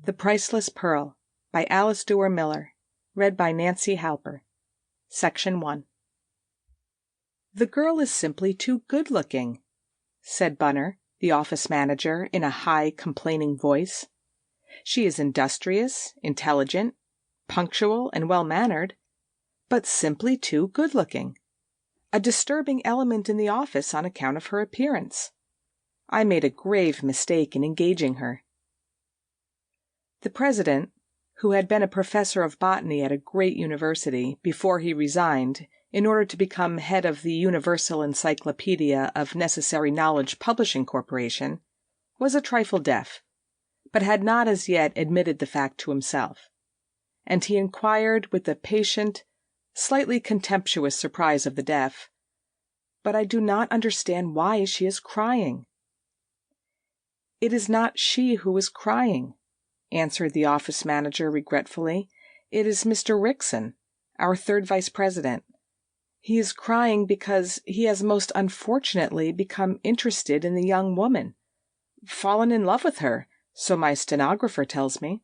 The Priceless Pearl by Alice Duer Miller. Read by Nancy Halper. Section 1. "The girl is simply too good-looking," said Bunner, the office manager, in a high, complaining voice. "She is industrious, intelligent, punctual, and well-mannered, but simply too good-looking. A disturbing element in the office on account of her appearance. I made a grave mistake in engaging her." The president, who had been a professor of botany at a great university before he resigned in order to become head of the Universal Encyclopedia of Necessary Knowledge Publishing Corporation, was a trifle deaf, but had not as yet admitted the fact to himself, and he inquired with the patient, slightly contemptuous surprise of the deaf, "But I do not understand why she is crying." "It is not she who is crying," answered the office manager regretfully. "It is Mr. Rickson, our third vice president. He is crying because he has most unfortunately become interested in the young woman. Fallen in love with her, so my stenographer tells me."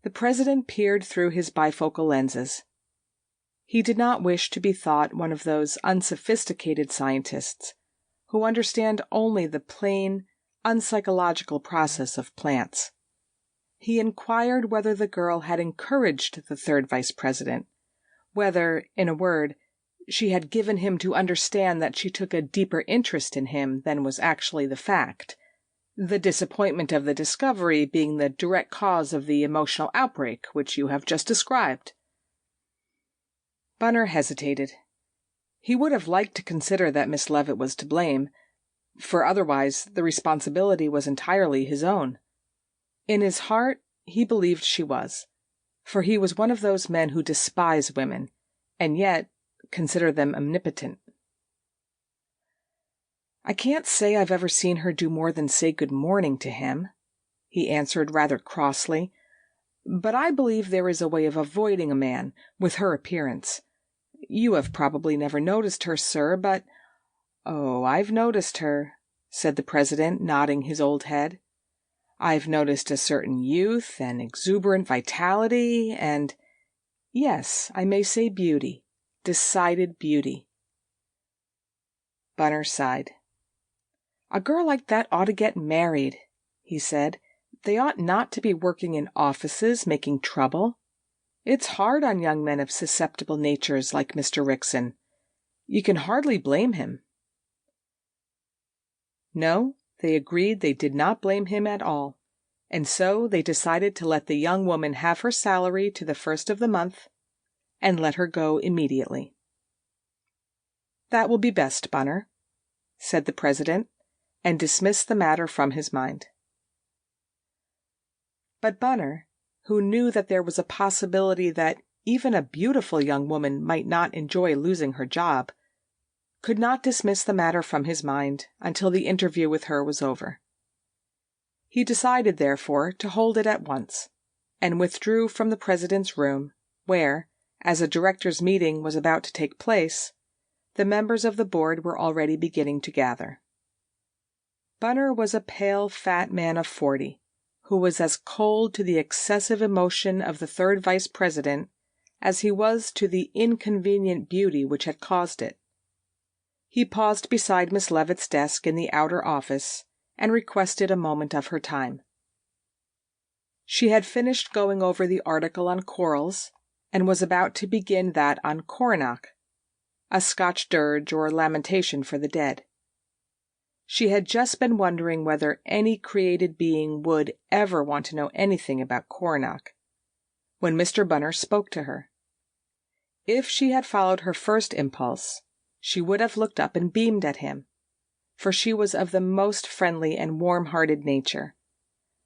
The president peered through his bifocal lenses. He did not wish to be thought one of those unsophisticated scientists who understand only the plain, unpsychological process of plants. He inquired whether the girl had encouraged the third vice president, whether, in a word, she had given him to understand that she took a deeper interest in him than was actually the fact, the disappointment of the discovery being the direct cause of the emotional outbreak which you have just described. Bunner hesitated. He would have liked to consider that Miss Leavitt was to blame, for otherwise the responsibility was entirely his own. In his heart he believed she was, for he was one of those men who despise women, and yet consider them omnipotent. "I can't say I've ever seen her do more than say good morning to him," he answered rather crossly, "but I believe there is a way of avoiding a man with her appearance. You have probably never noticed her, sir, but—" "Oh, I've noticed her," said the president, nodding his old head. "I've noticed a certain youth and exuberant vitality and, yes, I may say beauty, decided beauty." Bunner sighed. "A girl like that ought to get married," he said. "They ought not to be working in offices, making trouble. It's hard on young men of susceptible natures like Mr. Rickson. You can hardly blame him." No, they agreed they did not blame him at all, and so they decided to let the young woman have her salary to the first of the month, and let her go immediately. "That will be best, Bunner," said the president, and dismissed the matter from his mind. But Bunner, who knew that there was a possibility that even a beautiful young woman might not enjoy losing her job, could not dismiss the matter from his mind until the interview with her was over. He decided, therefore, to hold it at once, and withdrew from the president's room, where, as a directors' meeting was about to take place, the members of the board were already beginning to gather. Bunner was a pale, fat man of 40, who was as cold to the excessive emotion of the third vice president as he was to the inconvenient beauty which had caused it. He paused beside Miss Leavitt's desk in the outer office and requested a moment of her time. She had finished going over the article on corals and was about to begin that on coronach, a Scotch dirge or lamentation for the dead. She had just been wondering whether any created being would ever want to know anything about coronach, when Mr. Bunner spoke to her. If she had followed her first impulse, she would have looked up and beamed at him, for she was of the most friendly and warm-hearted nature.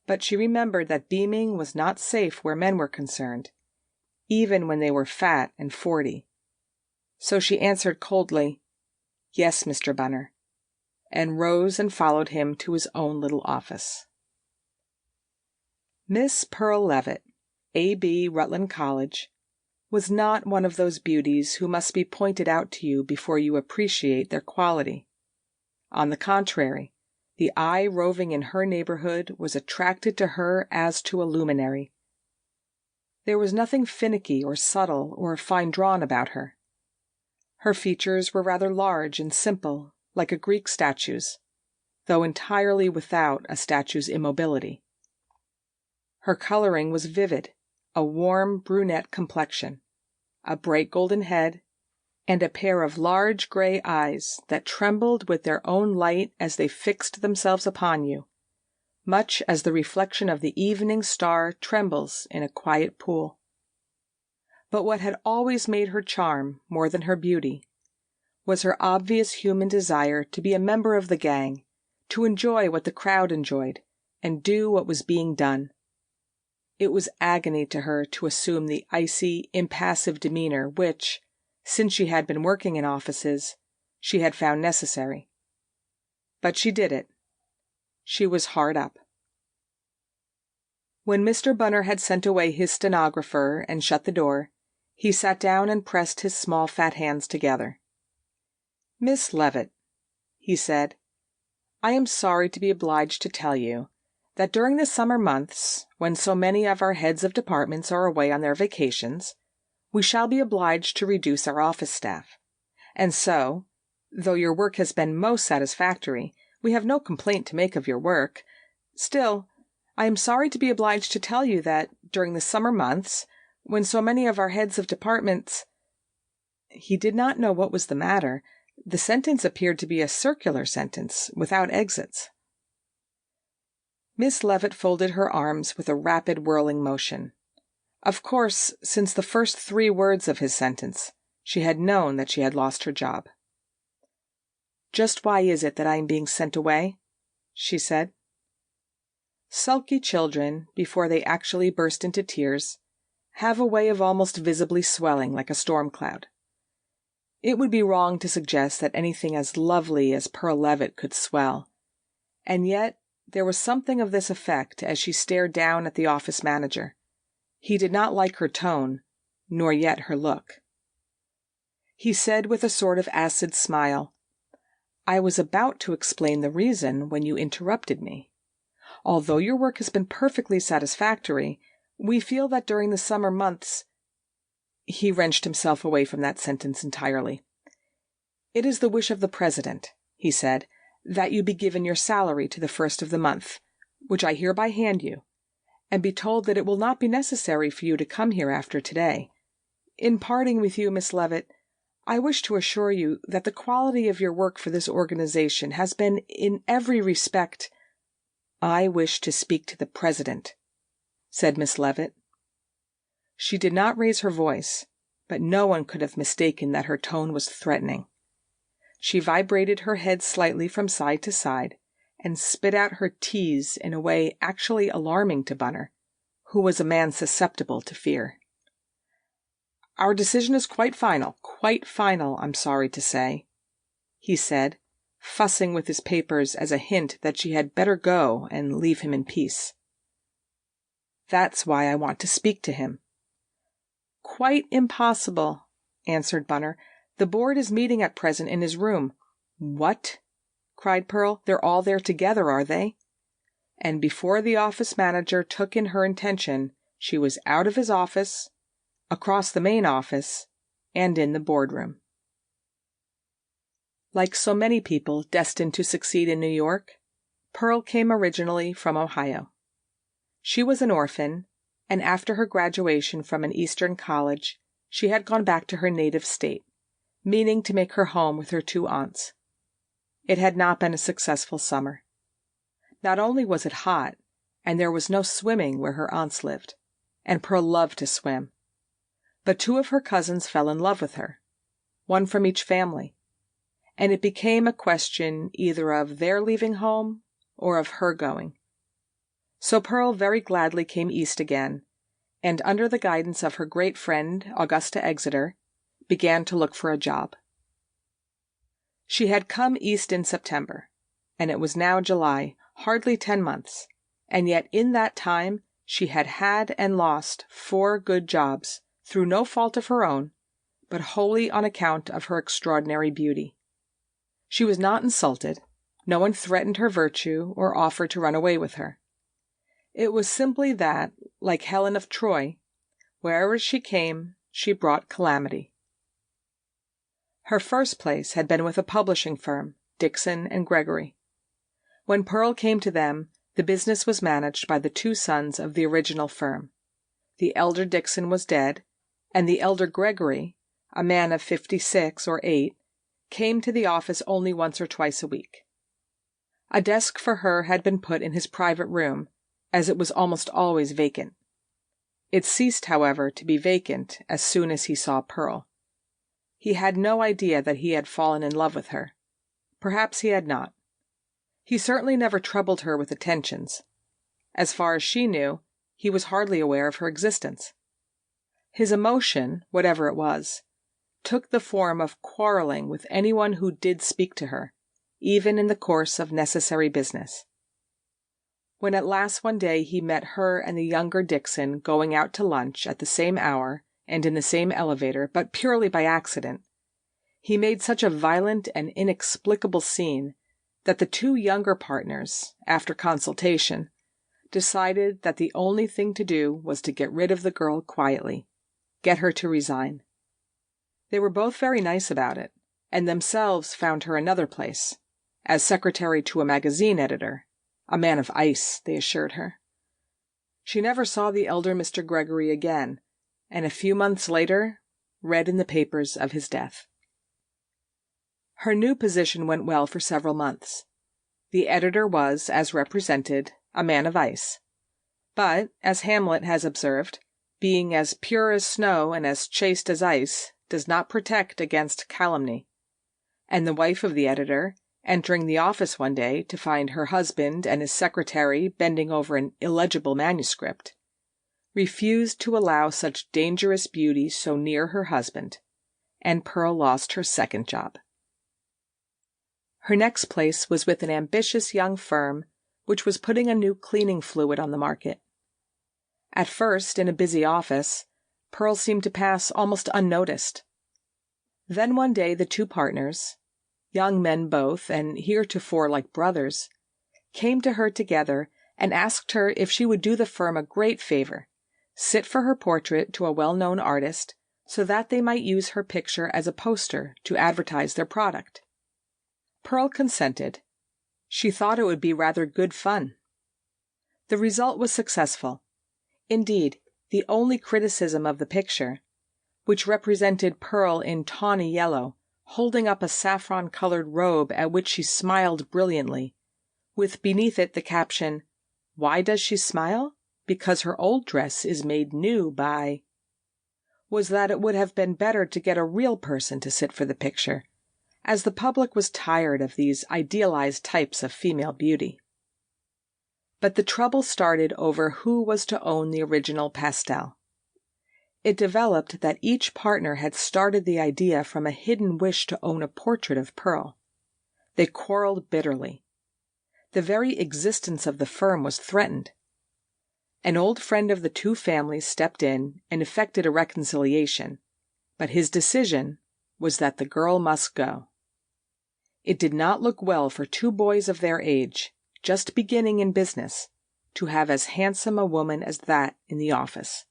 But she remembered that beaming was not safe where men were concerned, even when they were fat and 40. So she answered coldly, "Yes, Mr. Bunner," and rose and followed him to his own little office. Miss Pearl Leavitt, A.B. Rutland College, was not one of those beauties who must be pointed out to you before you appreciate their quality. On the contrary, the eye roving in her neighborhood was attracted to her as to a luminary. There was nothing finicky or subtle or fine-drawn about her. Her features were rather large and simple, like a Greek statue's, though entirely without a statue's immobility. Her coloring was vivid, a warm brunette complexion, a bright golden head, and a pair of large gray eyes that trembled with their own light as they fixed themselves upon you, much as the reflection of the evening star trembles in a quiet pool. But what had always made her charm more than her beauty was her obvious human desire to be a member of the gang, to enjoy what the crowd enjoyed, and do what was being done. It was agony to her to assume the icy, impassive demeanor which, since she had been working in offices, she had found necessary. But she did it. She was hard up. When Mr. Bunner had sent away his stenographer and shut the door, he sat down and pressed his small fat hands together. "Miss Leavitt," he said, "I am sorry to be obliged to tell you that during the summer months, when so many of our heads of departments are away on their vacations, we shall be obliged to reduce our office staff. And so, though your work has been most satisfactory, we have no complaint to make of your work. Still, I am sorry to be obliged to tell you that during the summer months, when so many of our heads of departments—" He did not know what was the matter. The sentence appeared to be a circular sentence, without exits. Miss Leavitt folded her arms with a rapid whirling motion. Of course, since the first 3 words of his sentence, she had known that she had lost her job. "Just why is it that I am being sent away?" she said. Sulky children, before they actually burst into tears, have a way of almost visibly swelling like a storm cloud. It would be wrong to suggest that anything as lovely as Pearl Leavitt could swell, and yet there was something of this effect as she stared down at the office manager. He did not like her tone, nor yet her look. He said with a sort of acid smile, "I was about to explain the reason when you interrupted me. Although your work has been perfectly satisfactory, we feel that during the summer months—" He wrenched himself away from that sentence entirely. "It is the wish of the president," he said, "that you be given your salary to the first of the month, which I hereby hand you, and be told that it will not be necessary for you to come here after today. In parting with you, Miss Leavitt, I wish to assure you that the quality of your work for this organization has been in every respect—" "I wish to speak to the president," said Miss Leavitt. She did not raise her voice, but no one could have mistaken that her tone was threatening. She vibrated her head slightly from side to side, and spit out her T's in a way actually alarming to Bunner, who was a man susceptible to fear. "Our decision is quite final, I'm sorry to say," he said, fussing with his papers as a hint that she had better go and leave him in peace. "That's why I want to speak to him." "Quite impossible," answered Bunner. "The board is meeting at present in his room." "What?" cried Pearl. "They're all there together, are they?" And before the office manager took in her intention, she was out of his office, across the main office, and in the boardroom. Like so many people destined to succeed in New York, Pearl came originally from Ohio. She was an orphan, and after her graduation from an Eastern college, she had gone back to her native state, meaning to make her home with her 2 aunts. It had not been a successful summer. Not only was it hot, and there was no swimming where her aunts lived, and Pearl loved to swim, but 2 of her cousins fell in love with her, one from each family, and it became a question either of their leaving home or of her going. So Pearl very gladly came east again, and under the guidance of her great friend, Augusta Exeter, began to look for a job. She had come east in September, and it was now July, hardly 10 months, and yet in that time she had had and lost 4 good jobs, through no fault of her own, but wholly on account of her extraordinary beauty. She was not insulted, No one threatened her virtue or offered to run away with her. It was simply that, like Helen of Troy, wherever she came, she brought calamity. Her first place had been with a publishing firm, Dixon and Gregory. When Pearl came to them, the business was managed by the two sons of the original firm. The elder Dixon was dead, and the elder Gregory, a man of 56 or 8, came to the office only once or twice a week. A desk for her had been put in his private room, as it was almost always vacant. It ceased, however, to be vacant as soon as he saw Pearl. He had no idea that he had fallen in love with her. Perhaps he had not. He certainly never troubled her with attentions. As far as she knew, he was hardly aware of her existence. His emotion, whatever it was, took the form of quarreling with anyone who did speak to her, even in the course of necessary business. When at last one day he met her and the younger Dixon going out to lunch at the same hour and in the same elevator, but purely by accident, he made such a violent and inexplicable scene that the two younger partners, after consultation, decided that the only thing to do was to get rid of the girl quietly, get her to resign. They were both very nice about it, and themselves found her another place, as secretary to a magazine editor, a man of ice, they assured her. She never saw the elder Mr. Gregory again, and a few months later read in the papers of his death. Her new position went well for several months. The editor was, as represented, a man of ice. But, as Hamlet has observed, being as pure as snow and as chaste as ice does not protect against calumny. And the wife of the editor, entering the office one day to find her husband and his secretary bending over an illegible manuscript, refused to allow such dangerous beauty so near her husband, and Pearl lost her second job. Her next place was with an ambitious young firm which was putting a new cleaning fluid on the market. At first, in a busy office, Pearl seemed to pass almost unnoticed. Then one day the two partners, young men both, and heretofore like brothers, came to her together and asked her if she would do the firm a great favor, sit for her portrait to a well-known artist, so that they might use her picture as a poster to advertise their product. Pearl consented. She thought it would be rather good fun. The result was successful. Indeed, the only criticism of the picture, which represented Pearl in tawny yellow, holding up a saffron-colored robe at which she smiled brilliantly, with beneath it the caption, "Why does she smile? Because her old dress is made new by," was that it would have been better to get a real person to sit for the picture, as the public was tired of these idealized types of female beauty. But the trouble started over who was to own the original pastel. It developed that each partner had started the idea from a hidden wish to own a portrait of Pearl. They quarreled bitterly. The very existence of the firm was threatened. An old friend of the two families stepped in and effected a reconciliation, but his decision was that the girl must go. It did not look well for two boys of their age, just beginning in business, to have as handsome a woman as that in the office.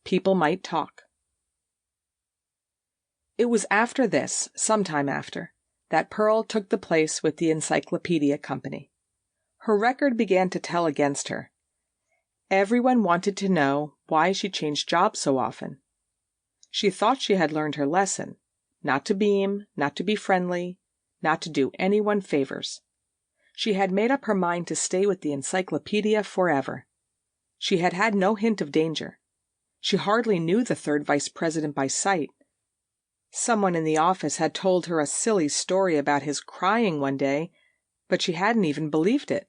People might talk. It was after this, some time after, that Pearl took the place with the Encyclopedia Company. Her record began to tell against her. Everyone wanted to know why she changed jobs so often. She thought she had learned her lesson, not to beam, not to be friendly, not to do anyone favors. She had made up her mind to stay with the Encyclopedia forever. She had had no hint of danger. She hardly knew the third vice president by sight. Someone in the office had told her a silly story about his crying one day, but she hadn't even believed it.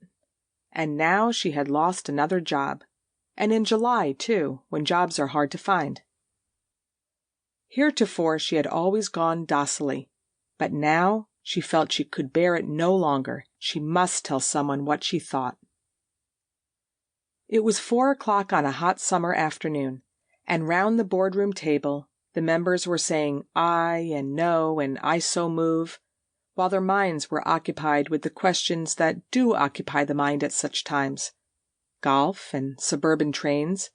And now she had lost another job, and in July, too, when jobs are hard to find. Heretofore she had always gone docilely, but now she felt she could bear it no longer. She must tell someone what she thought. It was 4 o'clock on a hot summer afternoon, and round the boardroom table the members were saying "aye" and "no" and "I so move," while their minds were occupied with the questions that do occupy the mind at such times: golf and suburban trains,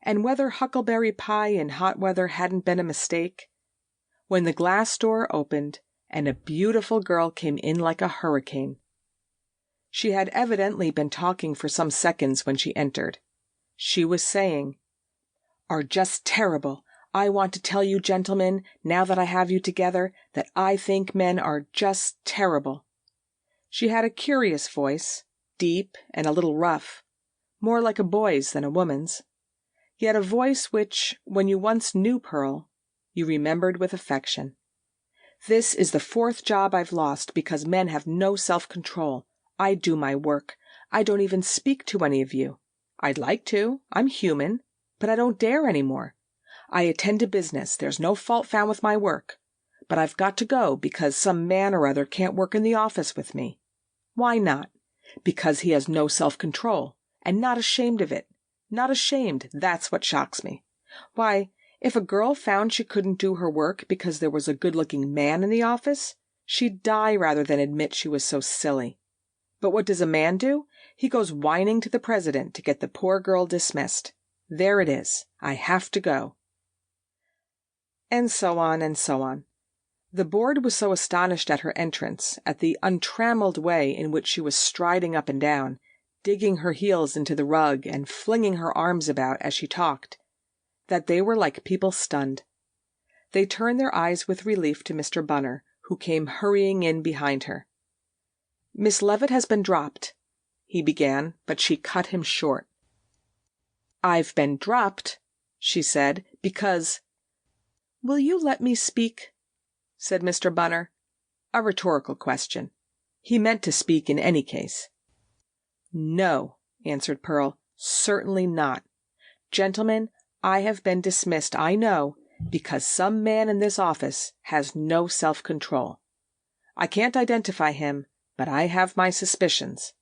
and whether huckleberry pie in hot weather hadn't been a mistake, when the glass door opened and a beautiful girl came in like a hurricane. She had evidently been talking for some seconds when she entered. She was saying, "Are just terrible. I want to tell you, gentlemen, now that I have you together, that I think men are just terrible." She had a curious voice, deep and a little rough, more like a boy's than a woman's, yet a voice which, when you once knew Pearl, you remembered with affection. "This is the 4th job I've lost because men have no self-control. I do my work. I don't even speak to any of you. I'd like to. I'm human. But I don't dare any more. I attend to business. There's no fault found with my work. But I've got to go because some man or other can't work in the office with me. Why not? Because he has no self-control, and not ashamed of it. Not ashamed, that's what shocks me. Why, if a girl found she couldn't do her work because there was a good-looking man in the office, she'd die rather than admit she was so silly. But what does a man do? He goes whining to the president to get the poor girl dismissed. There it is. I have to go." And so on and so on. The board was so astonished at her entrance, at the untrammeled way in which she was striding up and down, digging her heels into the rug and flinging her arms about as she talked, that they were like people stunned. They turned their eyes with relief to Mr. Bunner, who came hurrying in behind her. "Miss Leavitt has been dropped," he began, but she cut him short. "I've been dropped," she said, "because—" "Will you let me speak?" said Mr. Bunner. A rhetorical question. He meant to speak in any case. "No," answered Pearl, "certainly not. Gentlemen, I have been dismissed, I know, because some man in this office has no self-control. I can't identify him, but I have my suspicions."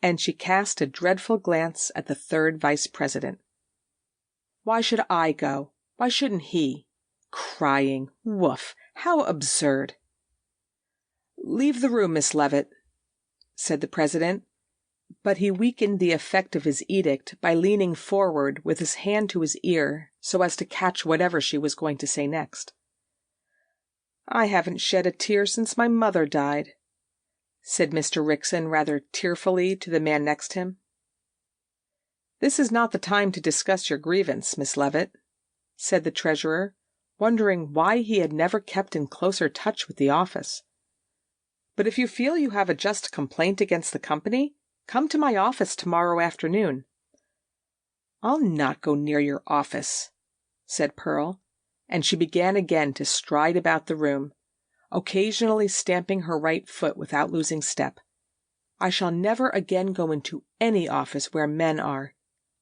And she cast a dreadful glance at the 3rd vice president. "Why should I go? Why shouldn't he? Crying! Woof! How absurd!" "Leave the room, Miss Leavitt," said the president, but he weakened the effect of his edict by leaning forward with his hand to his ear so as to catch whatever she was going to say next. "I haven't shed a tear since my mother died," said Mr. Rickson rather tearfully to the man next him. "This is not the time to discuss your grievance, Miss Leavitt," said the treasurer, wondering why he had never kept in closer touch with the office. "But if you feel you have a just complaint against the company, come to my office tomorrow afternoon." "I'll not go near your office," said Pearl, and she began again to stride about the room, occasionally stamping her right foot without losing step. "I shall never again go into any office where men are.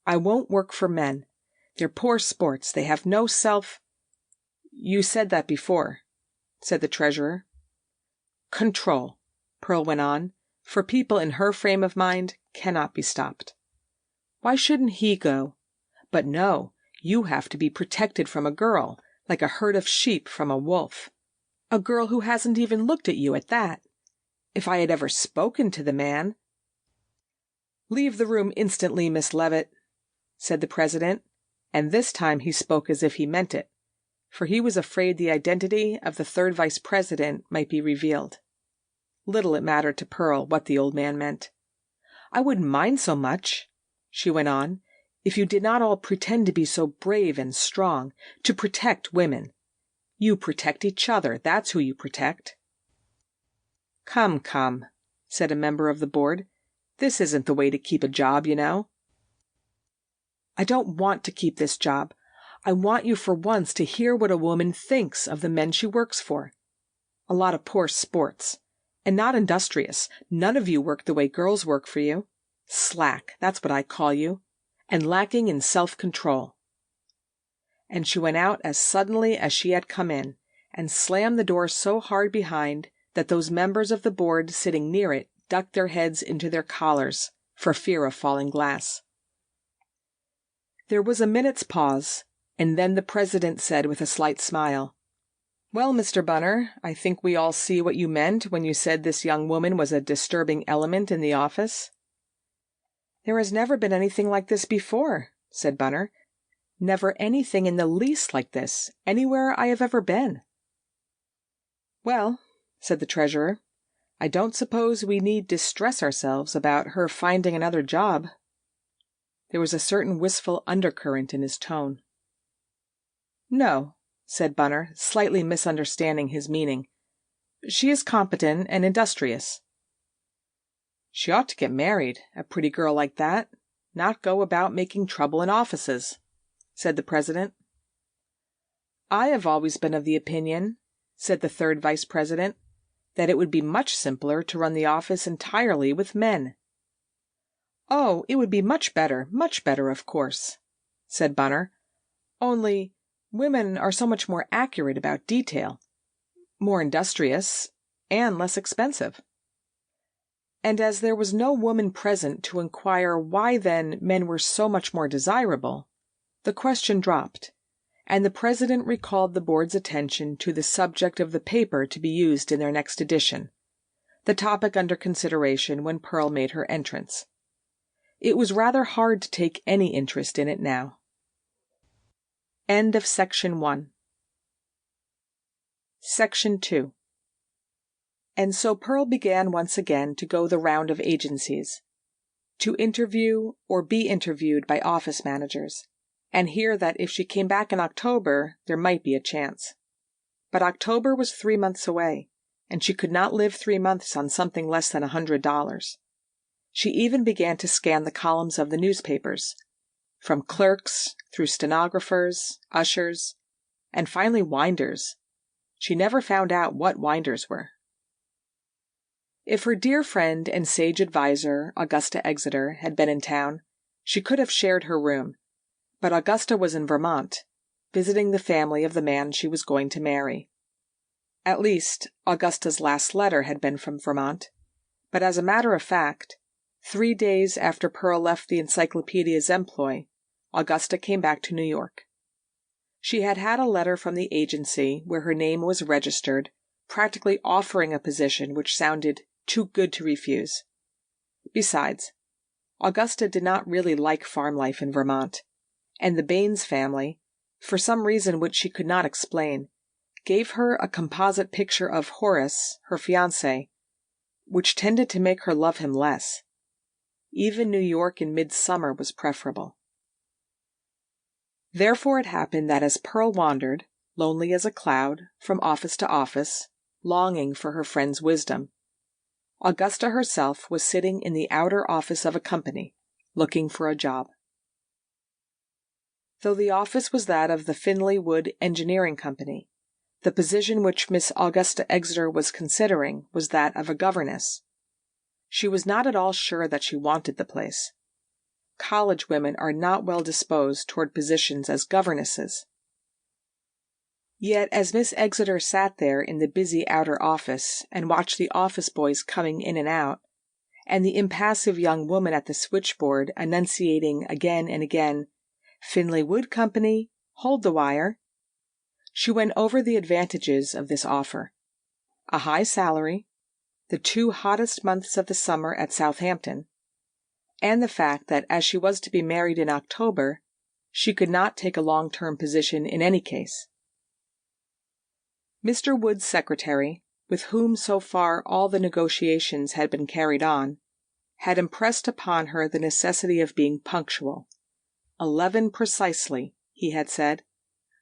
I won't work for men. They're poor sports. They have no self—" "You said that before," said the treasurer. "Control," Pearl went on, for people in her frame of mind cannot be stopped. "Why shouldn't he go? But no, you have to be protected from a girl, like a herd of sheep from a wolf. A girl who hasn't even looked at you at that. If I had ever spoken to the man—" "Leave the room instantly, Miss Leavitt," said the president, and this time he spoke as if he meant it, for he was afraid the identity of the 3rd vice president might be revealed. Little it mattered to Pearl what the old man meant. "I wouldn't mind so much," she went on, "if you did not all pretend to be so brave and strong, to protect women. You protect each other, that's who you protect." "Come, come," said a member of the board. "This isn't the way to keep a job, you know." "I don't want to keep this job. I want you for once to hear what a woman thinks of the men she works for. A lot of poor sports. And not industrious. None of you work the way girls work for you. Slack, that's what I call you. And lacking in self-control." And she went out as suddenly as she had come in, and slammed the door so hard behind that those members of the board sitting near it ducked their heads into their collars for fear of falling glass. There was a minute's pause, and then the president said with a slight smile, "Well, Mr. Bunner, I think we all see what you meant when you said this young woman was a disturbing element in the office." "There has never been anything like this before," said Bunner. "Never anything in the least like this, anywhere I have ever been." "Well," said the treasurer, "I don't suppose we need distress ourselves about her finding another job." There was a certain wistful undercurrent in his tone. "No," said Bunner, slightly misunderstanding his meaning. "She is competent and industrious." "She ought to get married, a pretty girl like that, not go about making trouble in offices," said the president. "I have always been of the opinion," said the third vice president, "that it would be much simpler to run the office entirely with men." "Oh, it would be much better, of course," said Bunner. "Only women are so much more accurate about detail, more industrious, and less expensive." And as there was no woman present to inquire why then men were so much more desirable, the question dropped, and the president recalled the board's attention to the subject of the paper to be used in their next edition, the topic under consideration when Pearl made her entrance. It was rather hard to take any interest in it now. End of Section 1. Section 2. And so Pearl began once again to go the round of agencies, to interview or be interviewed by office managers, and hear that if she came back in October, there might be a chance. But October was 3 months away, and she could not live 3 months on something less than $100. She even began to scan the columns of the newspapers, from clerks through stenographers, ushers, and finally winders. She never found out what winders were. If her dear friend and sage advisor, Augusta Exeter, had been in town, she could have shared her room. But Augusta was in Vermont, visiting the family of the man she was going to marry. At least, Augusta's last letter had been from Vermont, but as a matter of fact, 3 days after Pearl left the encyclopedia's employ, Augusta came back to New York. She had had a letter from the agency where her name was registered, practically offering a position which sounded too good to refuse. Besides, Augusta did not really like farm life in Vermont, and the Baines family, for some reason which she could not explain, gave her a composite picture of Horace, her fiancé, which tended to make her love him less. Even New York in midsummer was preferable. Therefore it happened that as Pearl wandered, lonely as a cloud, from office to office, longing for her friend's wisdom, Augusta herself was sitting in the outer office of a company, looking for a job. Though the office was that of the Finley Wood Engineering Company, the position which Miss Augusta Exeter was considering was that of a governess. She was not at all sure that she wanted the place. College women are not well disposed toward positions as governesses. Yet as Miss Exeter sat there in the busy outer office and watched the office boys coming in and out, and the impassive young woman at the switchboard enunciating again and again, "Finley Wood Company, hold the wire," she went over the advantages of this offer. A high salary, the 2 hottest months of the summer at Southampton, and the fact that as she was to be married in October, she could not take a long-term position in any case. Mr. Wood's secretary, with whom so far all the negotiations had been carried on, had impressed upon her the necessity of being punctual. 11 precisely, he had said,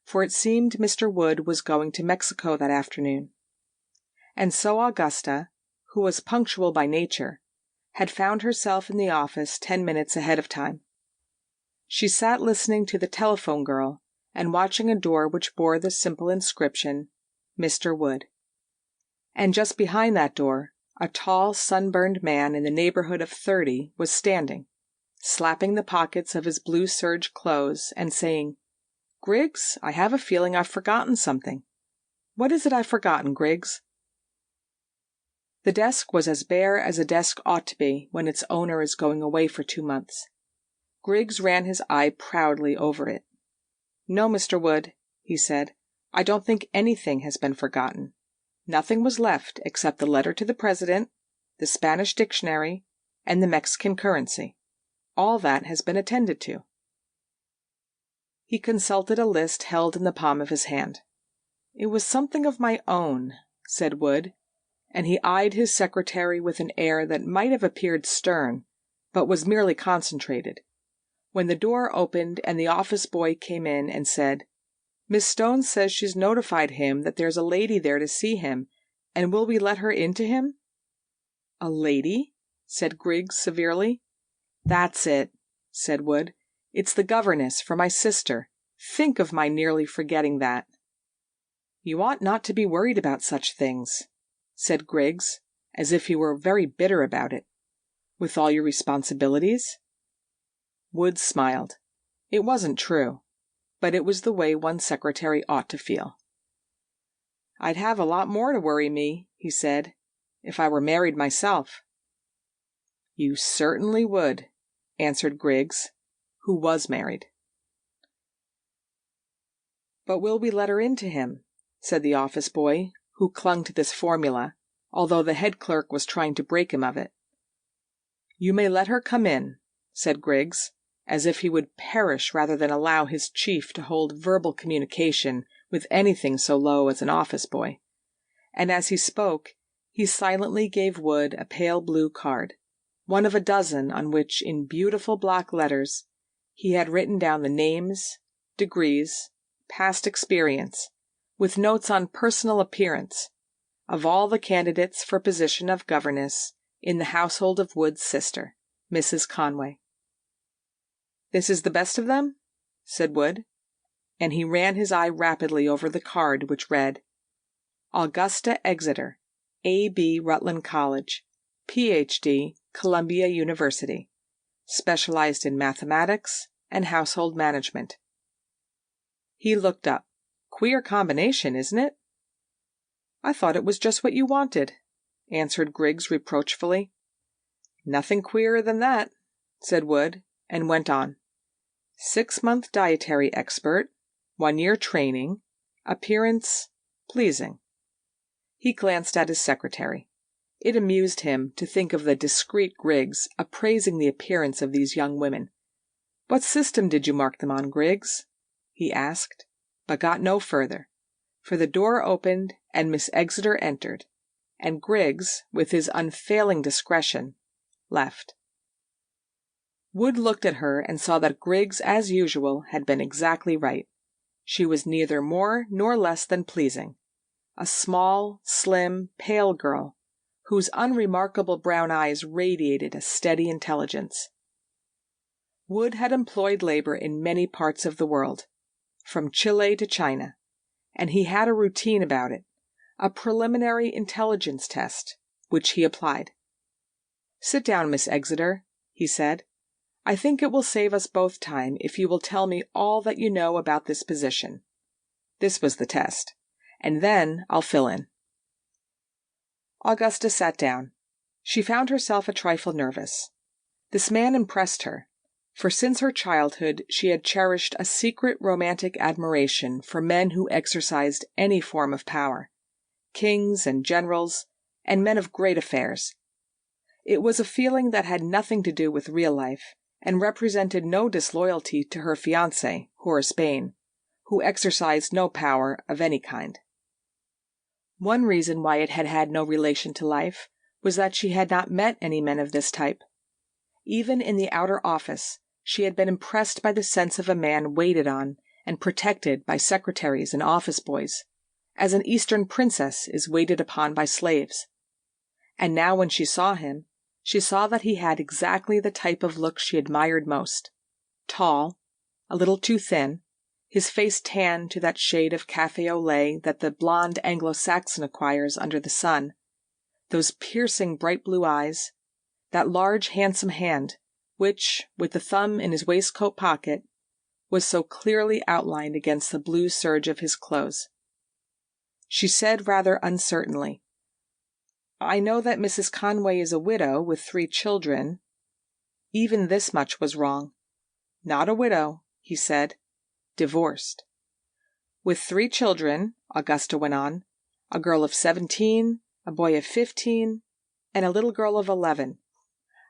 for it seemed Mr. Wood was going to Mexico that afternoon. And so Augusta, who was punctual by nature, had found herself in the office 10 minutes ahead of time. She sat listening to the telephone girl and watching a door which bore the simple inscription, Mr. Wood. And just behind that door, a tall, sunburned man in the neighborhood of 30 was standing, slapping the pockets of his blue serge clothes and saying, "Griggs, I have a feeling I've forgotten something. What is it I've forgotten, Griggs?" The desk was as bare as a desk ought to be when its owner is going away for 2 months. Griggs ran his eye proudly over it. "No, Mr. Wood," he said, I don't think anything has been forgotten. Nothing was left except the letter to the president, the Spanish dictionary, and the Mexican currency. All that has been attended to." He consulted a list held in the palm of his hand. "It was something of my own," said Wood, and he eyed his secretary with an air that might have appeared stern, but was merely concentrated, when the door opened and the office boy came in and said, "Miss Stone says she's notified him that there's a lady there to see him, and will we let her in to him?" "A lady?" said Griggs severely. "That's it," said Wood. "It's the governess for my sister. Think of my nearly forgetting that." "You ought not to be worried about such things," said Griggs, as if he were very bitter about it. "With all your responsibilities?" Wood smiled. It wasn't true, but it was the way one secretary ought to feel. "I'd have a lot more to worry me," he said, "if I were married myself." "You certainly would," answered Griggs, who was married. "But will we let her in to him?" said the office boy, who clung to this formula, although the head clerk was trying to break him of it. "You may let her come in," said Griggs, as if he would perish rather than allow his chief to hold verbal communication with anything so low as an office boy. And as he spoke, he silently gave Wood a pale blue card, one of a dozen on which, in beautiful block letters, he had written down the names, degrees, past experience, with notes on personal appearance, of all the candidates for position of governess in the household of Wood's sister, Mrs. Conway. "This is the best of them?" said Wood, and he ran his eye rapidly over the card, which read, "Augusta Exeter, A.B. Rutland College, Ph.D., Columbia University, specialized in mathematics and household management." He looked up. "Queer combination, isn't it?" "I thought it was just what you wanted," answered Griggs reproachfully. "Nothing queerer than that," said Wood, and went on. 6-month dietary expert, 1-year training, appearance pleasing. He glanced at his secretary. It amused him to think of the discreet Griggs appraising the appearance of these young women. "What system did you mark them on, Griggs?" he asked, but got no further, for the door opened and Miss Exeter entered, and Griggs, with his unfailing discretion, left. Wood looked at her and saw that Griggs, as usual, had been exactly right. She was neither more nor less than pleasing. A small, slim, pale girl, whose unremarkable brown eyes radiated a steady intelligence. Wood had employed labor in many parts of the world, from Chile to China, and he had a routine about it, a preliminary intelligence test, which he applied. "Sit down, Miss Exeter," he said. "I think it will save us both time if you will tell me all that you know about this position." This was the test, and then I'll fill in. Augusta sat down. She found herself a trifle nervous. This man impressed her, for since her childhood she had cherished a secret romantic admiration for men who exercised any form of power, kings and generals, and men of great affairs. It was a feeling that had nothing to do with real life, and represented no disloyalty to her fiancé, Horace Bain, who exercised no power of any kind. One reason why it had had no relation to life was that she had not met any men of this type. Even in the outer office, she had been impressed by the sense of a man waited on and protected by secretaries and office boys, as an Eastern princess is waited upon by slaves. And now when she saw him, she saw that he had exactly the type of look she admired most: tall, a little too thin, his face tanned to that shade of café au lait that the blonde Anglo-Saxon acquires under the sun, those piercing bright blue eyes, that large handsome hand, which, with the thumb in his waistcoat pocket, was so clearly outlined against the blue serge of his clothes. She said rather uncertainly, "I know that Mrs. Conway is a widow with 3 children." Even this much was wrong. "Not a widow," he said. "Divorced." With 3 children, Augusta went on, a girl of 17, a boy of 15, and a little girl of 11.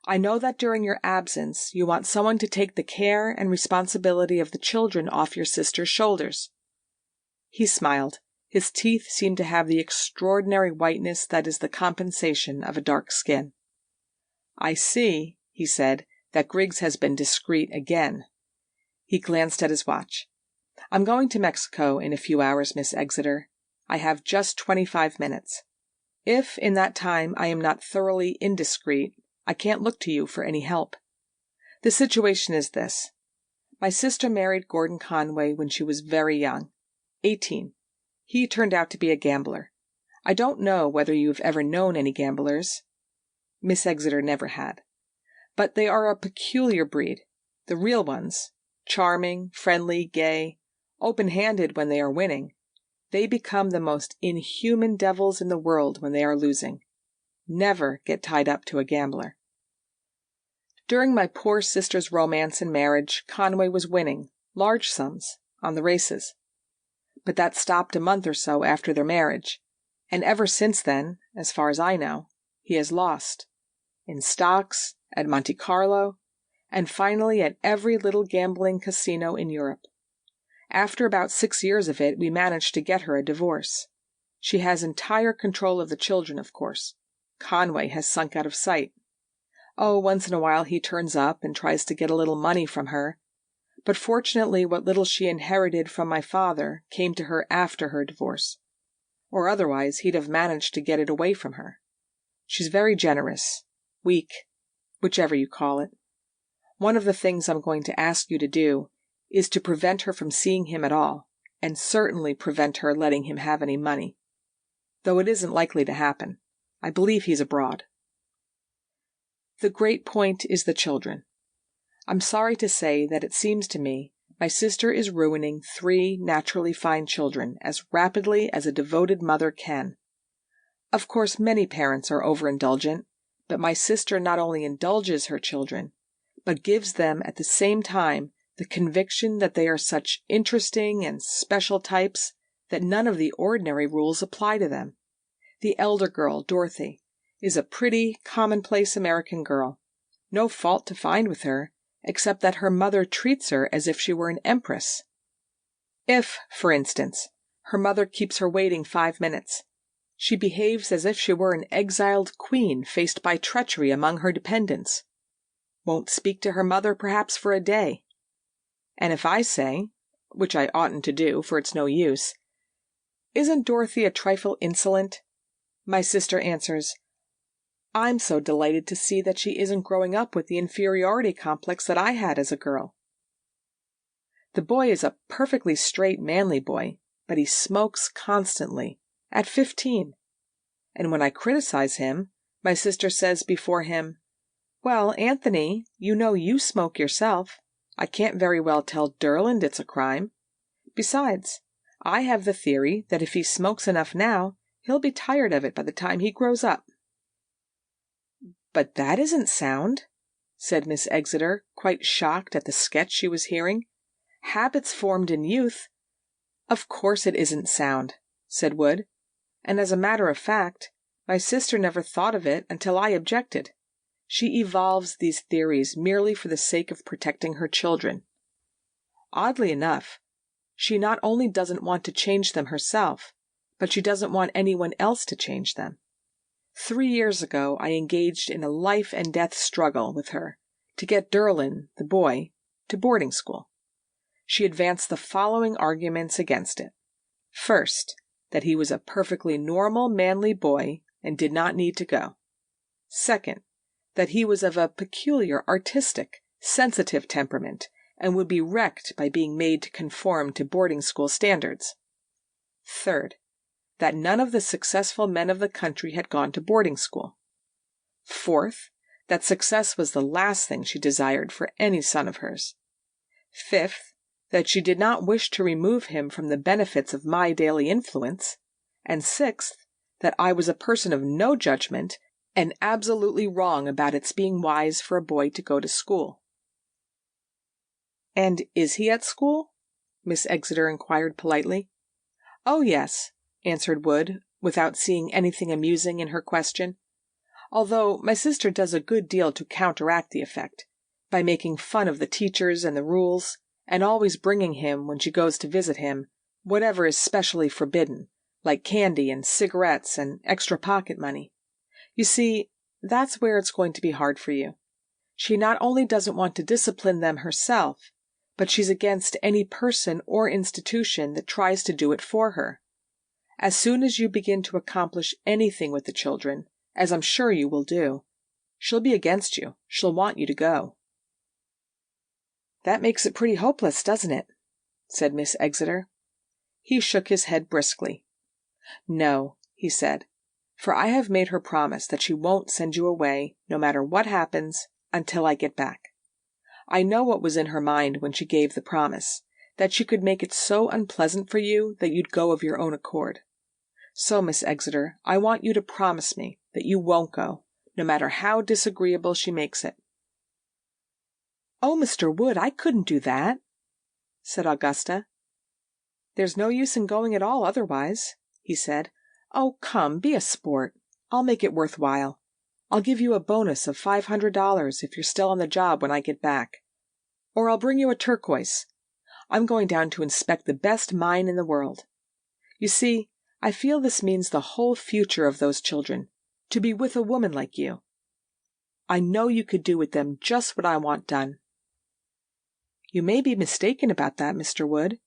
I know that during your absence you want someone to take the care and responsibility of the children off your sister's shoulders." He smiled. His teeth seemed to have the extraordinary whiteness that is the compensation of a dark skin. "I see," he said, "that Griggs has been discreet again." He glanced at his watch. "I'm going to Mexico in a few hours, Miss Exeter. I have just 25 minutes. If in that time I am not thoroughly indiscreet, I can't look to you for any help. The situation is this. My sister married Gordon Conway when she was very young, 18. He turned out to be a gambler. I don't know whether you've ever known any gamblers." Miss Exeter never had. "But they are a peculiar breed. The real ones, charming, friendly, gay, open-handed when they are winning. They become the most inhuman devils in the world when they are losing. Never get tied up to a gambler. During my poor sister's romance and marriage, Conway was winning, large sums, on the races. But that stopped a month or so after their marriage, and ever since then, as far as I know, he has lost. In stocks, at Monte Carlo, and finally at every little gambling casino in Europe. After about 6 years of it, we managed to get her a divorce. She has entire control of the children, of course. Conway has sunk out of sight. Oh, once in a while he turns up and tries to get a little money from her. But fortunately what little she inherited from my father came to her after her divorce. Or otherwise he'd have managed to get it away from her. She's very generous, weak, whichever you call it. One of the things I'm going to ask you to do is to prevent her from seeing him at all, and certainly prevent her letting him have any money. Though it isn't likely to happen. I believe he's abroad. The great point is the children. I'm sorry to say that it seems to me my sister is ruining 3 naturally fine children as rapidly as a devoted mother can. Of course, many parents are over-indulgent, but my sister not only indulges her children, but gives them at the same time the conviction that they are such interesting and special types that none of the ordinary rules apply to them. The elder girl, Dorothy, is a pretty, commonplace American girl. No fault to find with her, except that her mother treats her as if she were an empress. If, for instance, her mother keeps her waiting 5 minutes, she behaves as if she were an exiled queen faced by treachery among her dependents. Won't speak to her mother perhaps for a day. And if I say, which I oughtn't to do, for it's no use, "Isn't Dorothy a trifle insolent?" my sister answers, "I'm so delighted to see that she isn't growing up with the inferiority complex that I had as a girl." The boy is a perfectly straight, manly boy, but he smokes constantly, at 15. And when I criticize him, my sister says before him, "Well, Anthony, you know you smoke yourself. I can't very well tell Derland it's a crime. Besides, I have the theory that if he smokes enough now, he'll be tired of it by the time he grows up." "But that isn't sound," said Miss Exeter, quite shocked at the sketch she was hearing. "Habits formed in youth—" "Of course it isn't sound," said Wood. "And as a matter of fact, my sister never thought of it until I objected. She evolves these theories merely for the sake of protecting her children. Oddly enough, she not only doesn't want to change them herself, but she doesn't want anyone else to change them. 3 years ago I engaged in a life-and-death struggle with her to get Derlin, the boy, to boarding school. She advanced the following arguments against it. First, that he was a perfectly normal, manly boy and did not need to go. Second, that he was of a peculiar, artistic, sensitive temperament and would be wrecked by being made to conform to boarding school standards. Third, that none of the successful men of the country had gone to boarding school. Fourth, that success was the last thing she desired for any son of hers. Fifth, that she did not wish to remove him from the benefits of my daily influence. And sixth, that I was a person of no judgment and absolutely wrong about its being wise for a boy to go to school." "And is he at school?" Miss Exeter inquired politely. "Oh, yes," answered Wood, without seeing anything amusing in her question. "Although my sister does a good deal to counteract the effect, by making fun of the teachers and the rules, and always bringing him, when she goes to visit him, whatever is specially forbidden, like candy and cigarettes and extra pocket money. You see, that's where it's going to be hard for you. She not only doesn't want to discipline them herself, but she's against any person or institution that tries to do it for her. As soon as you begin to accomplish anything with the children, as I'm sure you will do, she'll be against you. She'll want you to go." "That makes it pretty hopeless, doesn't it?" said Miss Exeter. He shook his head briskly. "No," he said, "for I have made her promise that she won't send you away, no matter what happens, until I get back. I know what was in her mind when she gave the promise, that she could make it so unpleasant for you that you'd go of your own accord. So, Miss Exeter, I want you to promise me that you won't go, no matter how disagreeable she makes it." "Oh, Mr. Wood, I couldn't do that," said Augusta. "There's no use in going at all otherwise," he said. "Oh, come, be a sport. I'll make it worth while. I'll give you a bonus of $500 if you're still on the job when I get back. Or I'll bring you a turquoise. I'm going down to inspect the best mine in the world. You see, I feel this means the whole future of those children, to be with a woman like you. I know you could do with them just what I want done." "You may be mistaken about that, Mr. Wood."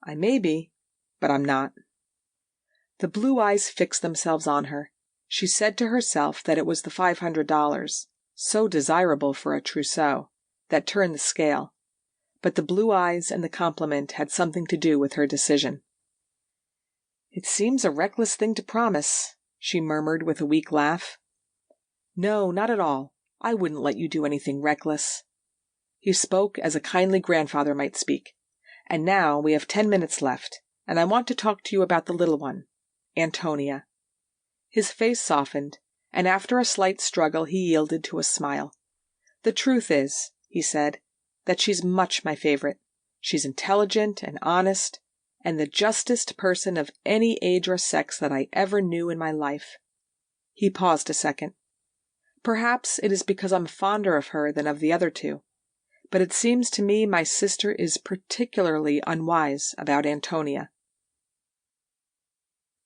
"I may be, but I'm not." The blue eyes fixed themselves on her. She said to herself that it was the $500, so desirable for a trousseau, that turned the scale, but the blue eyes and the compliment had something to do with her decision. "It seems a reckless thing to promise," she murmured with a weak laugh. "No, not at all. I wouldn't let you do anything reckless." He spoke as a kindly grandfather might speak. "And now we have 10 minutes left, and I want to talk to you about the little one, Antonia." His face softened, and after a slight struggle he yielded to a smile. "The truth is," he said, "that she's much my favorite. She's intelligent and honest, and the justest person of any age or sex that I ever knew in my life." He paused a second. "Perhaps it is because I'm fonder of her than of the other two, but it seems to me my sister is particularly unwise about Antonia."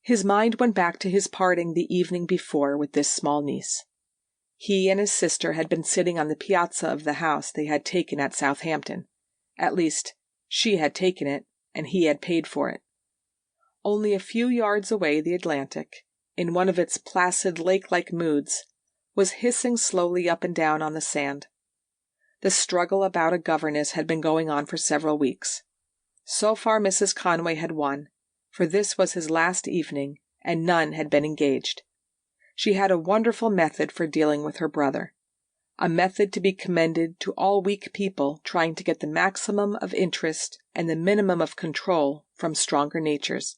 His mind went back to his parting the evening before with this small niece. He and his sister had been sitting on the piazza of the house they had taken at Southampton. At least, she had taken it, and he had paid for it. Only a few yards away the Atlantic, in one of its placid lake-like moods, was hissing slowly up and down on the sand. The struggle about a governess had been going on for several weeks. So far Mrs. Conway had won, for this was his last evening, and none had been engaged. She had a wonderful method for dealing with her brother, a method to be commended to all weak people trying to get the maximum of interest and the minimum of control from stronger natures.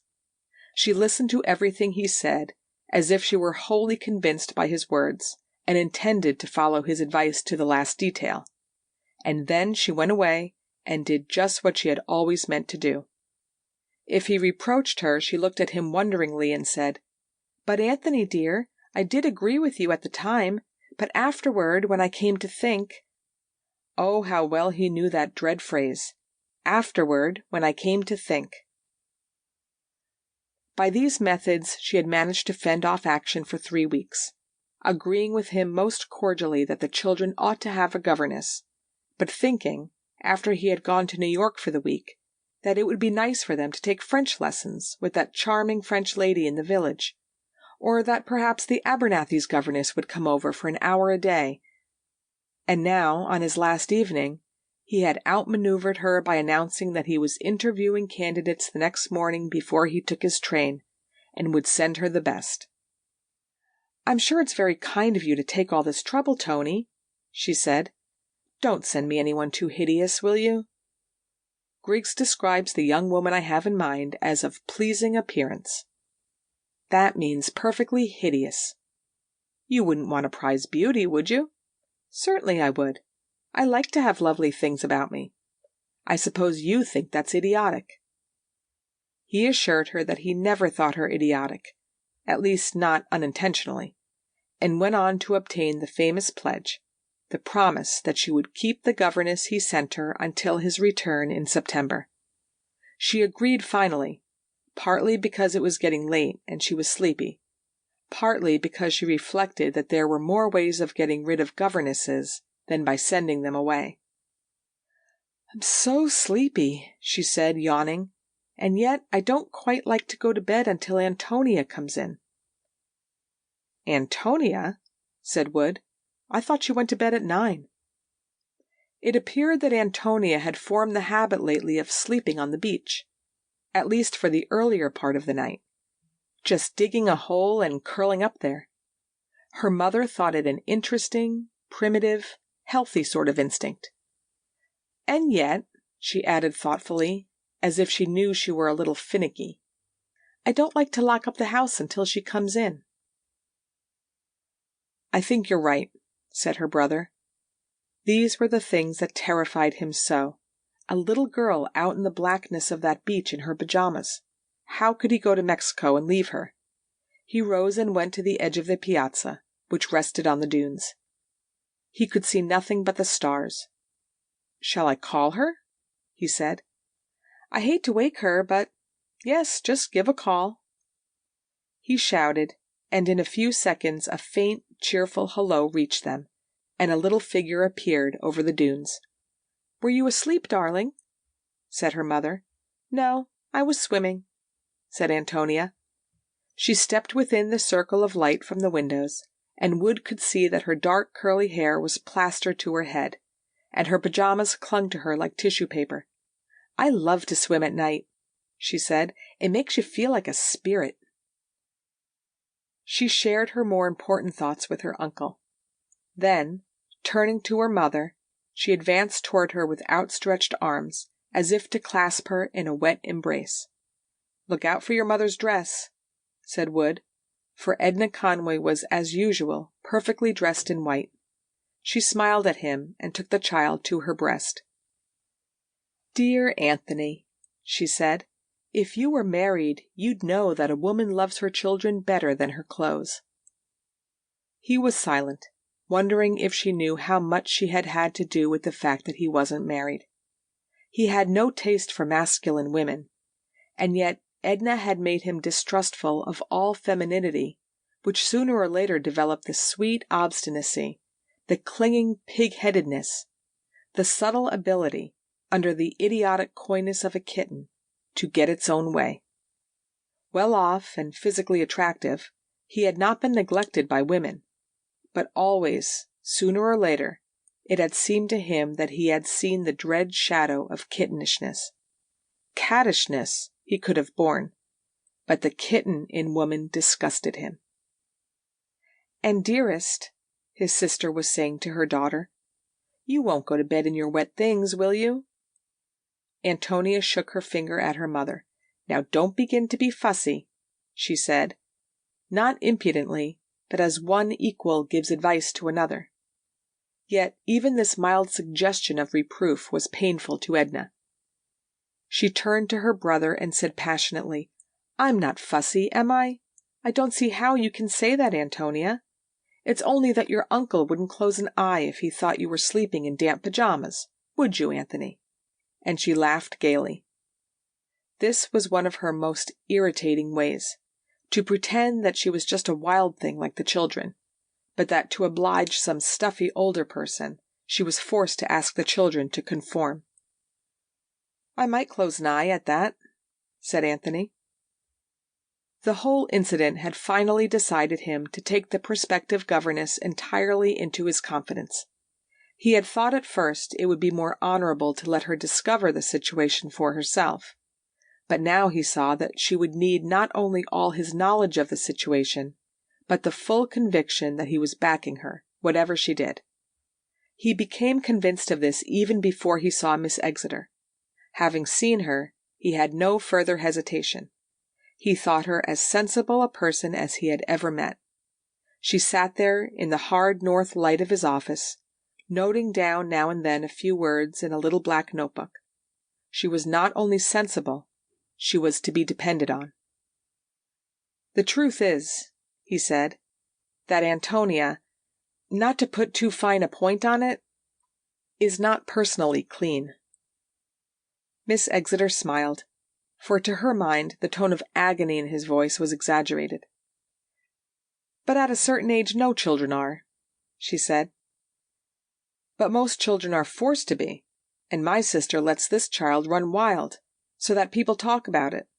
She listened to everything he said as if she were wholly convinced by his words, and intended to follow his advice to the last detail. And then she went away and did just what she had always meant to do. If he reproached her, she looked at him wonderingly and said, "But Anthony, dear, I did agree with you at the time, but afterward, when I came to think—" Oh, how well he knew that dread phrase, "afterward, when I came to think." By these methods she had managed to fend off action for 3 weeks, agreeing with him most cordially that the children ought to have a governess, but thinking, after he had gone to New York for the week, that it would be nice for them to take French lessons with that charming French lady in the village, or that perhaps the Abernathy's governess would come over for an hour a day. And now, on his last evening, he had outmaneuvered her by announcing that he was interviewing candidates the next morning before he took his train, and would send her the best. "I'm sure it's very kind of you to take all this trouble, Tony," she said. "Don't send me anyone too hideous, will you?" Griggs describes the young woman I have in mind as of pleasing appearance. That means perfectly hideous. You wouldn't want a prize beauty, would you? Certainly I would. I like to have lovely things about me. I suppose you think that's idiotic. He assured her that he never thought her idiotic, at least not unintentionally, and went on to obtain the famous pledge, the promise that she would keep the governess he sent her until his return in September. She agreed finally, partly because it was getting late and she was sleepy, partly because she reflected that there were more ways of getting rid of governesses than by sending them away. "I'm so sleepy," she said, yawning, "and yet I don't quite like to go to bed until Antonia comes in." "Antonia?" said Wood. "I thought you went to bed at 9." It appeared that Antonia had formed the habit lately of sleeping on the beach, at least for the earlier part of the night, just digging a hole and curling up there. Her mother thought it an interesting, primitive, healthy sort of instinct. "And yet," she added thoughtfully, as if she knew she were a little finicky, "I don't like to lock up the house until she comes in." "I think you're right," said her brother. These were the things that terrified him so. A little girl out in the blackness of that beach in her pajamas. How could he go to Mexico and leave her? He rose and went to the edge of the piazza, which rested on the dunes. He could see nothing but the stars. "Shall I call her?" he said. "I hate to wake her, but yes, just give a call." He shouted, and in a few seconds a faint, cheerful hello reached them, and a little figure appeared over the dunes. "Were you asleep, darling?" said her mother. "No, I was swimming," said Antonia. She stepped within the circle of light from the windows, and Wood could see that her dark curly hair was plastered to her head, and her pajamas clung to her like tissue paper. "I love to swim at night," she said. "It makes you feel like a spirit." She shared her more important thoughts with her uncle. Then, turning to her mother, she advanced toward her with outstretched arms, as if to clasp her in a wet embrace. "Look out for your mother's dress," said Wood, for Edna Conway was, as usual, perfectly dressed in white. She smiled at him and took the child to her breast. "Dear Anthony," she said, "if you were married, you'd know that a woman loves her children better than her clothes." He was silent, wondering if she knew how much she had had to do with the fact that he wasn't married. He had no taste for masculine women, and yet Edna had made him distrustful of all femininity, which sooner or later developed the sweet obstinacy, the clinging pig-headedness, the subtle ability, under the idiotic coyness of a kitten, to get its own way. Well off and physically attractive, he had not been neglected by women, but always, sooner or later, it had seemed to him that he had seen the dread shadow of kittenishness. Cattishness he could have borne, but the kitten in woman disgusted him. "And dearest," his sister was saying to her daughter, "you won't go to bed in your wet things, will you?" Antonia shook her finger at her mother. "Now don't begin to be fussy," she said, not impudently, but as one equal gives advice to another. Yet even this mild suggestion of reproof was painful to Edna. She turned to her brother and said passionately, "I'm not fussy, am I? I don't see how you can say that, Antonia. It's only that your uncle wouldn't close an eye if he thought you were sleeping in damp pajamas. Would you, Anthony?" And she laughed gaily. This was one of her most irritating ways, to pretend that she was just a wild thing like the children, but that to oblige some stuffy older person, she was forced to ask the children to conform. "I might close an eye at that," said Anthony. The whole incident had finally decided him to take the prospective governess entirely into his confidence. He had thought at first it would be more honorable to let her discover the situation for herself, but now he saw that she would need not only all his knowledge of the situation, but the full conviction that he was backing her, whatever she did. He became convinced of this even before he saw Miss Exeter. Having seen her, he had no further hesitation. He thought her as sensible a person as he had ever met. She sat there in the hard north light of his office, noting down now and then a few words in a little black notebook. She was not only sensible, she was to be depended on. "The truth is," he said, "that Antonia, not to put too fine a point on it, is not personally clean." Miss Exeter smiled, for to her mind the tone of agony in his voice was exaggerated. "But at a certain age no children are," she said. "But most children are forced to be, and my sister lets this child run wild, so that people talk about it.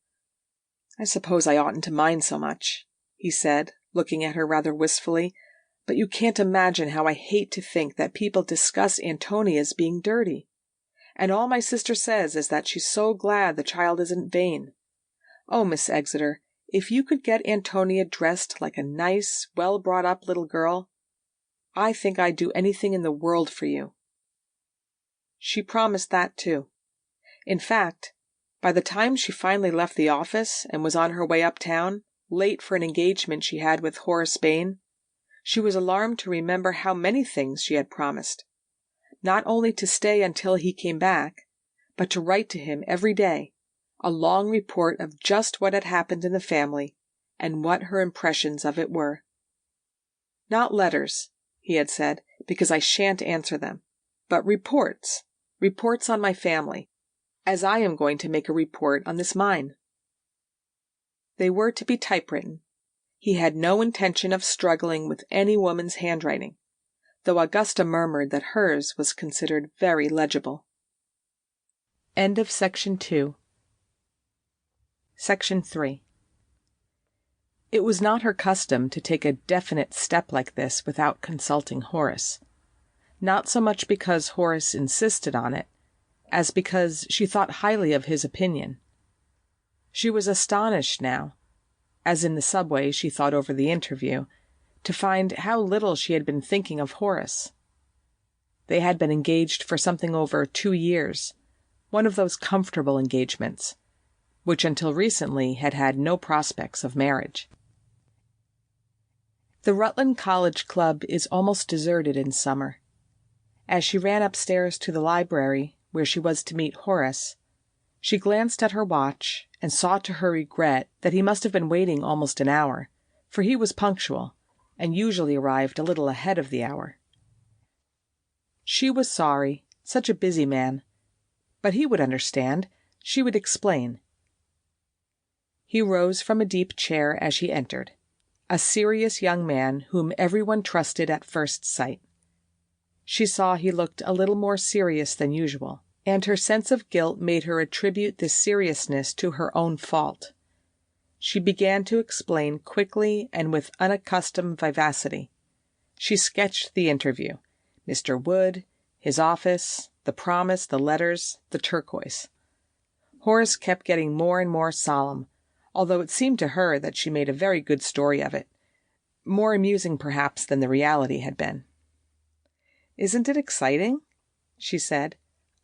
I suppose I oughtn't to mind so much," he said, looking at her rather wistfully, "but you can't imagine how I hate to think that people discuss Antonia as being dirty. And all my sister says is that she's so glad the child isn't vain. Oh, Miss Exeter, if you could get Antonia dressed like a nice, well-brought-up little girl, I think I'd do anything in the world for you." She promised that, too. In fact, by the time she finally left the office and was on her way uptown, late for an engagement she had with Horace Bain, she was alarmed to remember how many things she had promised. Not only to stay until he came back, but to write to him every day, a long report of just what had happened in the family and what her impressions of it were. "Not letters," he had said, "because I shan't answer them, but reports on my family, as I am going to make a report on this mine." They were to be typewritten. He had no intention of struggling with any woman's handwriting, though Augusta murmured that hers was considered very legible. End of Section 2. Section 3. It was not her custom to take a definite step like this without consulting Horace, not so much because Horace insisted on it, as because she thought highly of his opinion. She was astonished now, as in the subway she thought over the interview, to find how little she had been thinking of Horace. They had been engaged for something over 2 years, one of those comfortable engagements, which until recently had had no prospects of marriage. The Rutland College Club is almost deserted in summer. As she ran upstairs to the library, where she was to meet Horace, she glanced at her watch and saw to her regret that he must have been waiting almost an hour, for he was punctual, and usually arrived a little ahead of the hour. She was sorry, such a busy man, but he would understand. She would explain. He rose from a deep chair as she entered, a serious young man whom everyone trusted at first sight. She saw he looked a little more serious than usual, and her sense of guilt made her attribute this seriousness to her own fault. She began to explain quickly and with unaccustomed vivacity. She sketched the interview, Mr. Wood, his office, the promise, the letters, the turquoise. Horace kept getting more and more solemn, although it seemed to her that she made a very good story of it, more amusing perhaps than the reality had been. "Isn't it exciting?" she said.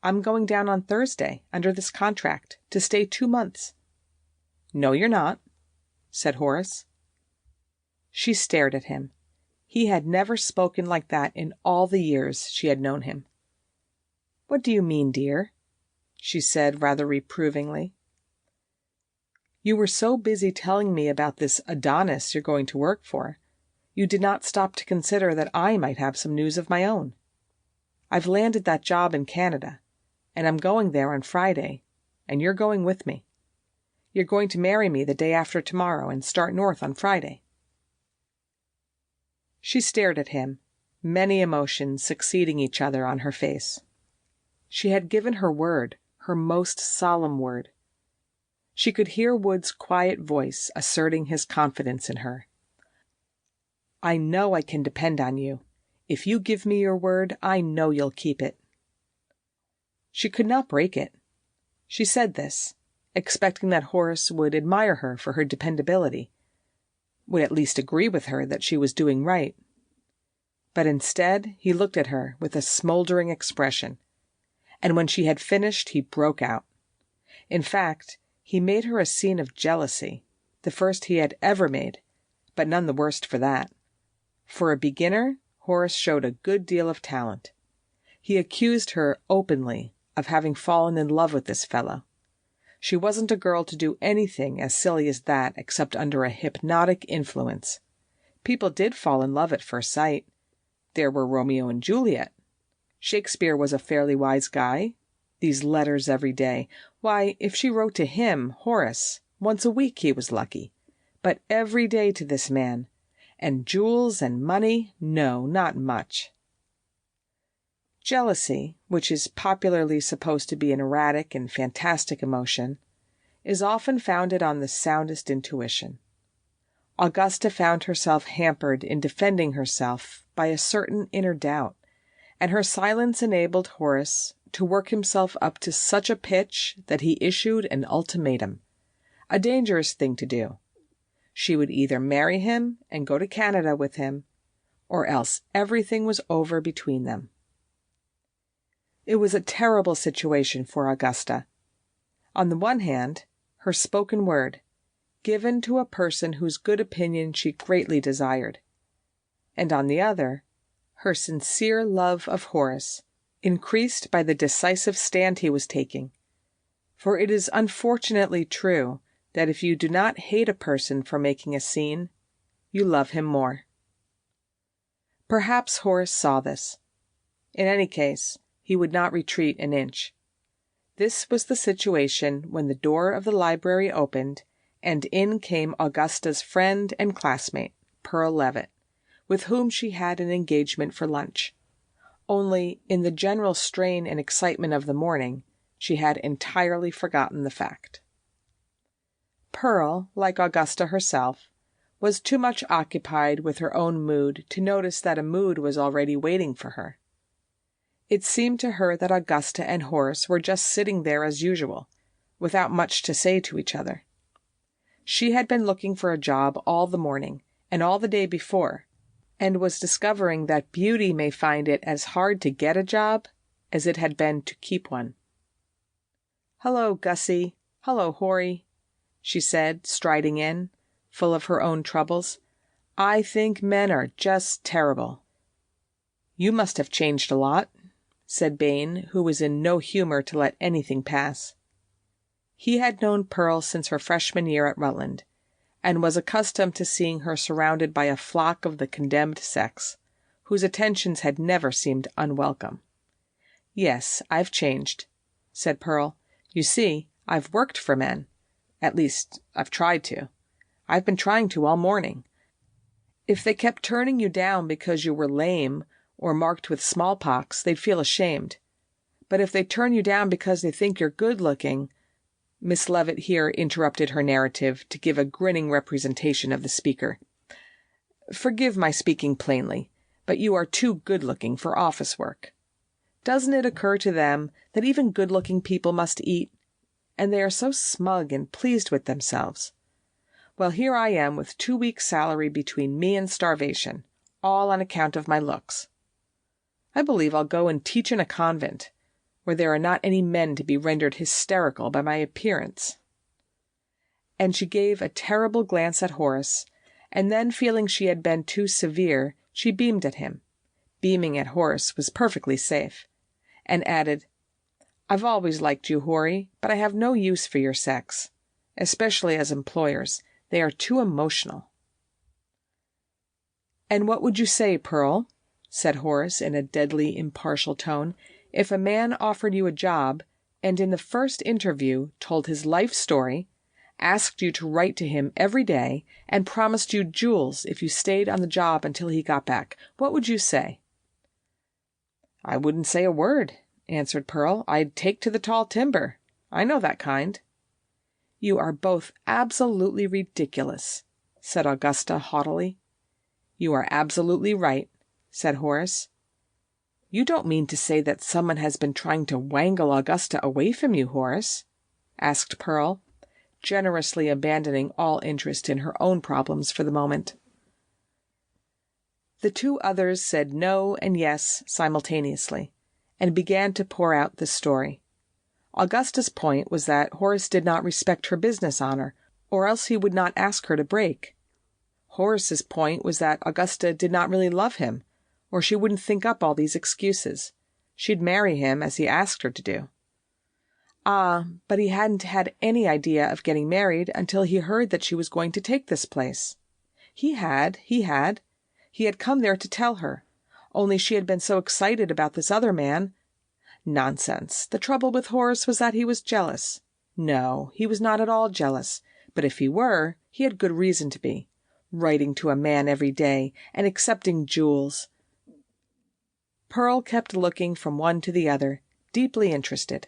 "I'm going down on Thursday, under this contract, to stay 2 months." "No, you're not," said Horace. She stared at him. He had never spoken like that in all the years she had known him. "What do you mean, dear?" she said rather reprovingly. "You were so busy telling me about this Adonis you're going to work for, you did not stop to consider that I might have some news of my own. I've landed that job in Canada, and I'm going there on Friday, and you're going with me. You're going to marry me the day after tomorrow and start north on Friday." She stared at him, many emotions succeeding each other on her face. She had given her word, her most solemn word. She could hear Wood's quiet voice asserting his confidence in her. "I know I can depend on you. If you give me your word, I know you'll keep it." She could not break it. She said this, expecting that Horace would admire her for her dependability, would at least agree with her that she was doing right. But instead he looked at her with a smoldering expression, and when she had finished he broke out. In fact, he made her a scene of jealousy, the first he had ever made, but none the worse for that. For a beginner, Horace showed a good deal of talent. He accused her openly of having fallen in love with this fellow. She wasn't a girl to do anything as silly as that except under a hypnotic influence. People did fall in love at first sight. There were Romeo and Juliet. Shakespeare was a fairly wise guy. These letters every day. Why, if she wrote to him, Horace, once a week he was lucky. But every day to this man. And jewels and money? No, not much. Jealousy, which is popularly supposed to be an erratic and fantastic emotion, is often founded on the soundest intuition. Augusta found herself hampered in defending herself by a certain inner doubt, and her silence enabled Horace to work himself up to such a pitch that he issued an ultimatum, a dangerous thing to do. She would either marry him and go to Canada with him, or else everything was over between them. It was a terrible situation for Augusta. On the one hand, her spoken word, given to a person whose good opinion she greatly desired, and on the other, her sincere love of Horace, increased by the decisive stand he was taking. For it is unfortunately true that if you do not hate a person for making a scene, you love him more. Perhaps Horace saw this. In any case, he would not retreat an inch. This was the situation when the door of the library opened, and in came Augusta's friend and classmate, Pearl Leavitt, with whom she had an engagement for lunch. Only, in the general strain and excitement of the morning, she had entirely forgotten the fact. Pearl, like Augusta herself, was too much occupied with her own mood to notice that a mood was already waiting for her. It seemed to her that Augusta and Horace were just sitting there as usual, without much to say to each other. She had been looking for a job all the morning, and all the day before, and was discovering that beauty may find it as hard to get a job as it had been to keep one. "Hello, Gussie. Hello, Horry," she said, striding in, full of her own troubles. "I think men are just terrible." "You must have changed a lot," said Bain, who was in no humor to let anything pass. He had known Pearl since her freshman year at Rutland, and was accustomed to seeing her surrounded by a flock of the condemned sex, whose attentions had never seemed unwelcome. "Yes, I've changed," said Pearl. "You see, I've worked for men. At least, I've tried to. I've been trying to all morning. If they kept turning you down because you were lame or marked with smallpox, they'd feel ashamed. But if they turn you down because they think you're good-looking—" Miss Leavitt here interrupted her narrative to give a grinning representation of the speaker. "Forgive my speaking plainly, but you are too good-looking for office work. Doesn't it occur to them that even good-looking people must eat? And they are so smug and pleased with themselves. Well, here I am with 2 weeks' salary between me and starvation, all on account of my looks. I believe I'll go and teach in a convent, where there are not any men to be rendered hysterical by my appearance." And she gave a terrible glance at Horace, and then, feeling she had been too severe, she beamed at him. Beaming at Horace was perfectly safe, and added, "I've always liked you, Horry, but I have no use for your sex, especially as employers. They are too emotional." "And what would you say, Pearl," said Horace in a deadly impartial tone, "if a man offered you a job, and in the first interview told his life story, asked you to write to him every day, and promised you jewels if you stayed on the job until he got back? What would you say?" "I wouldn't say a word," answered Pearl. "I'd take to the tall timber. I know that kind." "You are both absolutely ridiculous," said Augusta haughtily. "You are absolutely right," said Horace. "You don't mean to say that someone has been trying to wangle Augusta away from you, Horace?" asked Pearl, generously abandoning all interest in her own problems for the moment. The two others said no and yes simultaneously, and began to pour out the story. Augusta's point was that Horace did not respect her business honor, or else he would not ask her to break. Horace's point was that Augusta did not really love him, or she wouldn't think up all these excuses. She'd marry him as he asked her to do. Ah, but he hadn't had any idea of getting married until he heard that she was going to take this place. He had. He had come there to tell her, only she had been so excited about this other man. Nonsense. The trouble with Horace was that he was jealous. No, he was not at all jealous, but if he were, he had good reason to be. Writing to a man every day, and accepting jewels. Pearl kept looking from one to the other, deeply interested.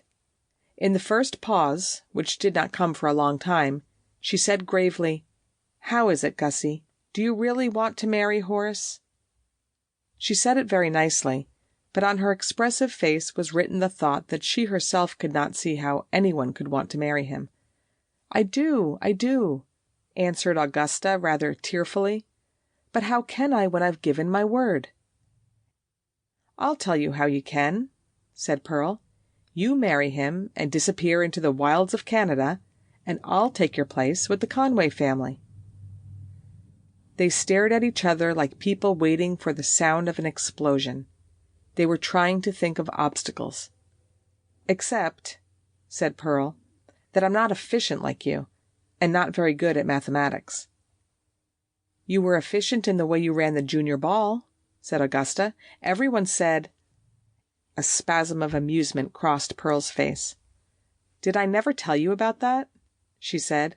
In the first pause, which did not come for a long time, she said gravely, "How is it, Gussie? Do you really want to marry Horace?" She said it very nicely, but on her expressive face was written the thought that she herself could not see how anyone could want to marry him. I do, answered Augusta rather tearfully. "But how can I when I've given my word?" "I'll tell you how you can," said Pearl. "You marry him and disappear into the wilds of Canada, and I'll take your place with the Conway family." They stared at each other like people waiting for the sound of an explosion. They were trying to think of obstacles. "Except," said Pearl, "that I'm not efficient like you, and not very good at mathematics." "You were efficient in the way you ran the junior ball," said Augusta. "Everyone said—" A spasm of amusement crossed Pearl's face. "Did I never tell you about that?" she said.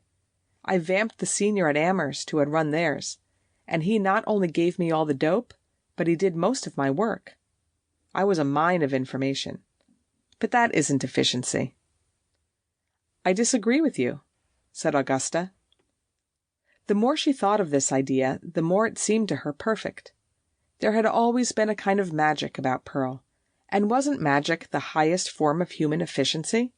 "I vamped the senior at Amherst who had run theirs, and he not only gave me all the dope, but he did most of my work. I was a mine of information. But that isn't efficiency." "I disagree with you," said Augusta. The more she thought of this idea, the more it seemed to her perfect. There had always been a kind of magic about Pearl, and wasn't magic the highest form of human efficiency?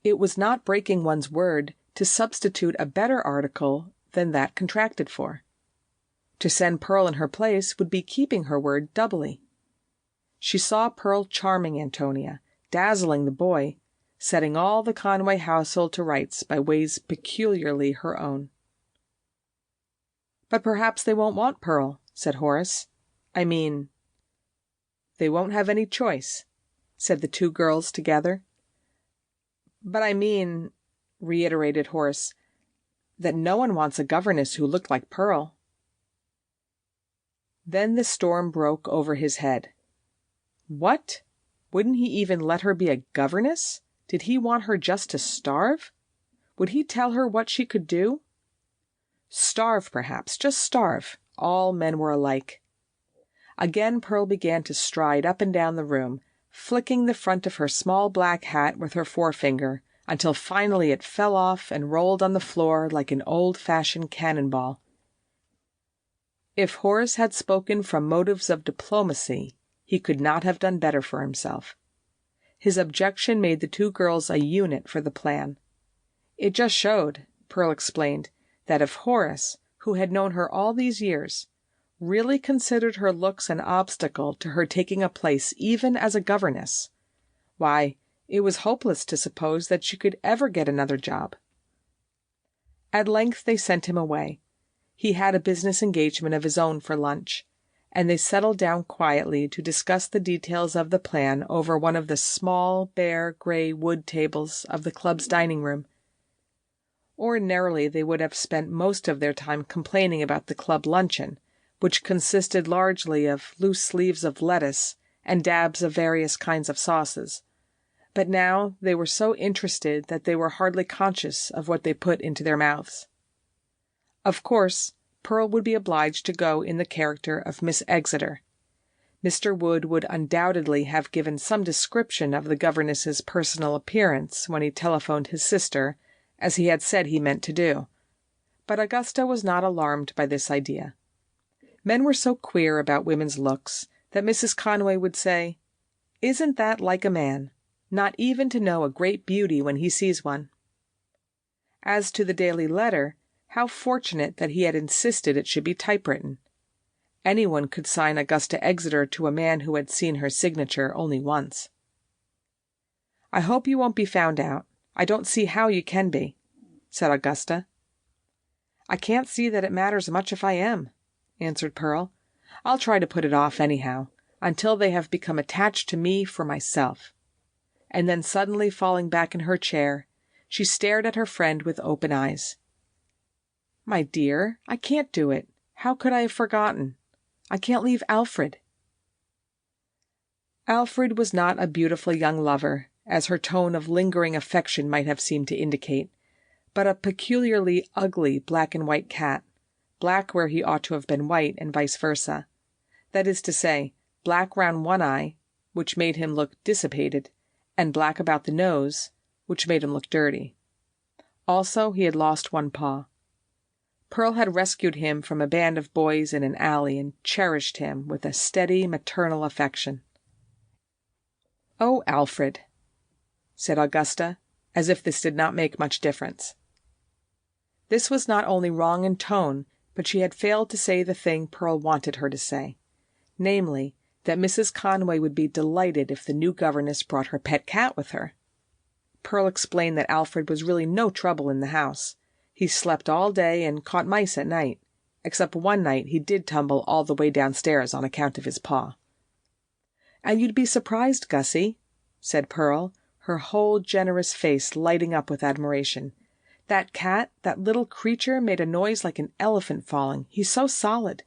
It was not breaking one's word to substitute a better article than that contracted for. To send Pearl in her place would be keeping her word doubly. She saw Pearl charming Antonia, dazzling the boy, setting all the Conway household to rights by ways peculiarly her own. "But perhaps they won't want Pearl," said Horace. "I mean—" "They won't have any choice," said the two girls together. "But I mean," reiterated Horace, "that no one wants a governess who looked like Pearl." Then the storm broke over his head. What? Wouldn't he even let her be a governess? Did he want her just to starve? Would he tell her what she could do? Starve, perhaps, just starve. All men were alike. Again Pearl began to stride up and down the room, flicking the front of her small black hat with her forefinger, until finally it fell off and rolled on the floor like an old-fashioned cannonball. If Horace had spoken from motives of diplomacy, he could not have done better for himself. His objection made the two girls a unit for the plan. It just showed, Pearl explained, that if Horace, who had known her all these years, really considered her looks an obstacle to her taking a place even as a governess, why, it was hopeless to suppose that she could ever get another job. At length they sent him away. He had a business engagement of his own for lunch, and they settled down quietly to discuss the details of the plan over one of the small, bare, gray wood tables of the club's dining room. Ordinarily they would have spent most of their time complaining about the club luncheon, which consisted largely of loose sleeves of lettuce and dabs of various kinds of sauces. But now they were so interested that they were hardly conscious of what they put into their mouths. Of course, Pearl would be obliged to go in the character of Miss Exeter. Mr. Wood would undoubtedly have given some description of the governess's personal appearance when he telephoned his sister, as he had said he meant to do. But Augusta was not alarmed by this idea. Men were so queer about women's looks that Mrs. Conway would say, "Isn't that like a man? Not even to know a great beauty when he sees one." As to the daily letter, how fortunate that he had insisted it should be typewritten. Anyone could sign Augusta Exeter to a man who had seen her signature only once. "I hope you won't be found out. I don't see how you can be," said Augusta. "I can't see that it matters much if I am," answered Pearl. "I'll try to put it off anyhow, until they have become attached to me for myself. and then suddenly falling back in her chair, she stared at her friend with open eyes. "My dear, I can't do it. How could I have forgotten? I can't leave Alfred." Alfred was not a beautiful young lover, as her tone of lingering affection might have seemed to indicate, but a peculiarly ugly black and white cat, black where he ought to have been white, and vice versa. That is to say, black round one eye, which made him look dissipated, and black about the nose, which made him look dirty. Also, he had lost one paw. Pearl had rescued him from a band of boys in an alley and cherished him with a steady maternal affection. "Oh, Alfred," said Augusta, as if this did not make much difference. This was not only wrong in tone, but she had failed to say the thing Pearl wanted her to say, namely, that Mrs. Conway would be delighted if the new governess brought her pet cat with her. Pearl explained that Alfred was really no trouble in the house. He slept all day and caught mice at night, except one night he did tumble all the way downstairs on account of his paw. "And you'd be surprised, Gussie," said Pearl, her whole generous face lighting up with admiration. "That cat, that little creature, made a noise like an elephant falling. He's so solid."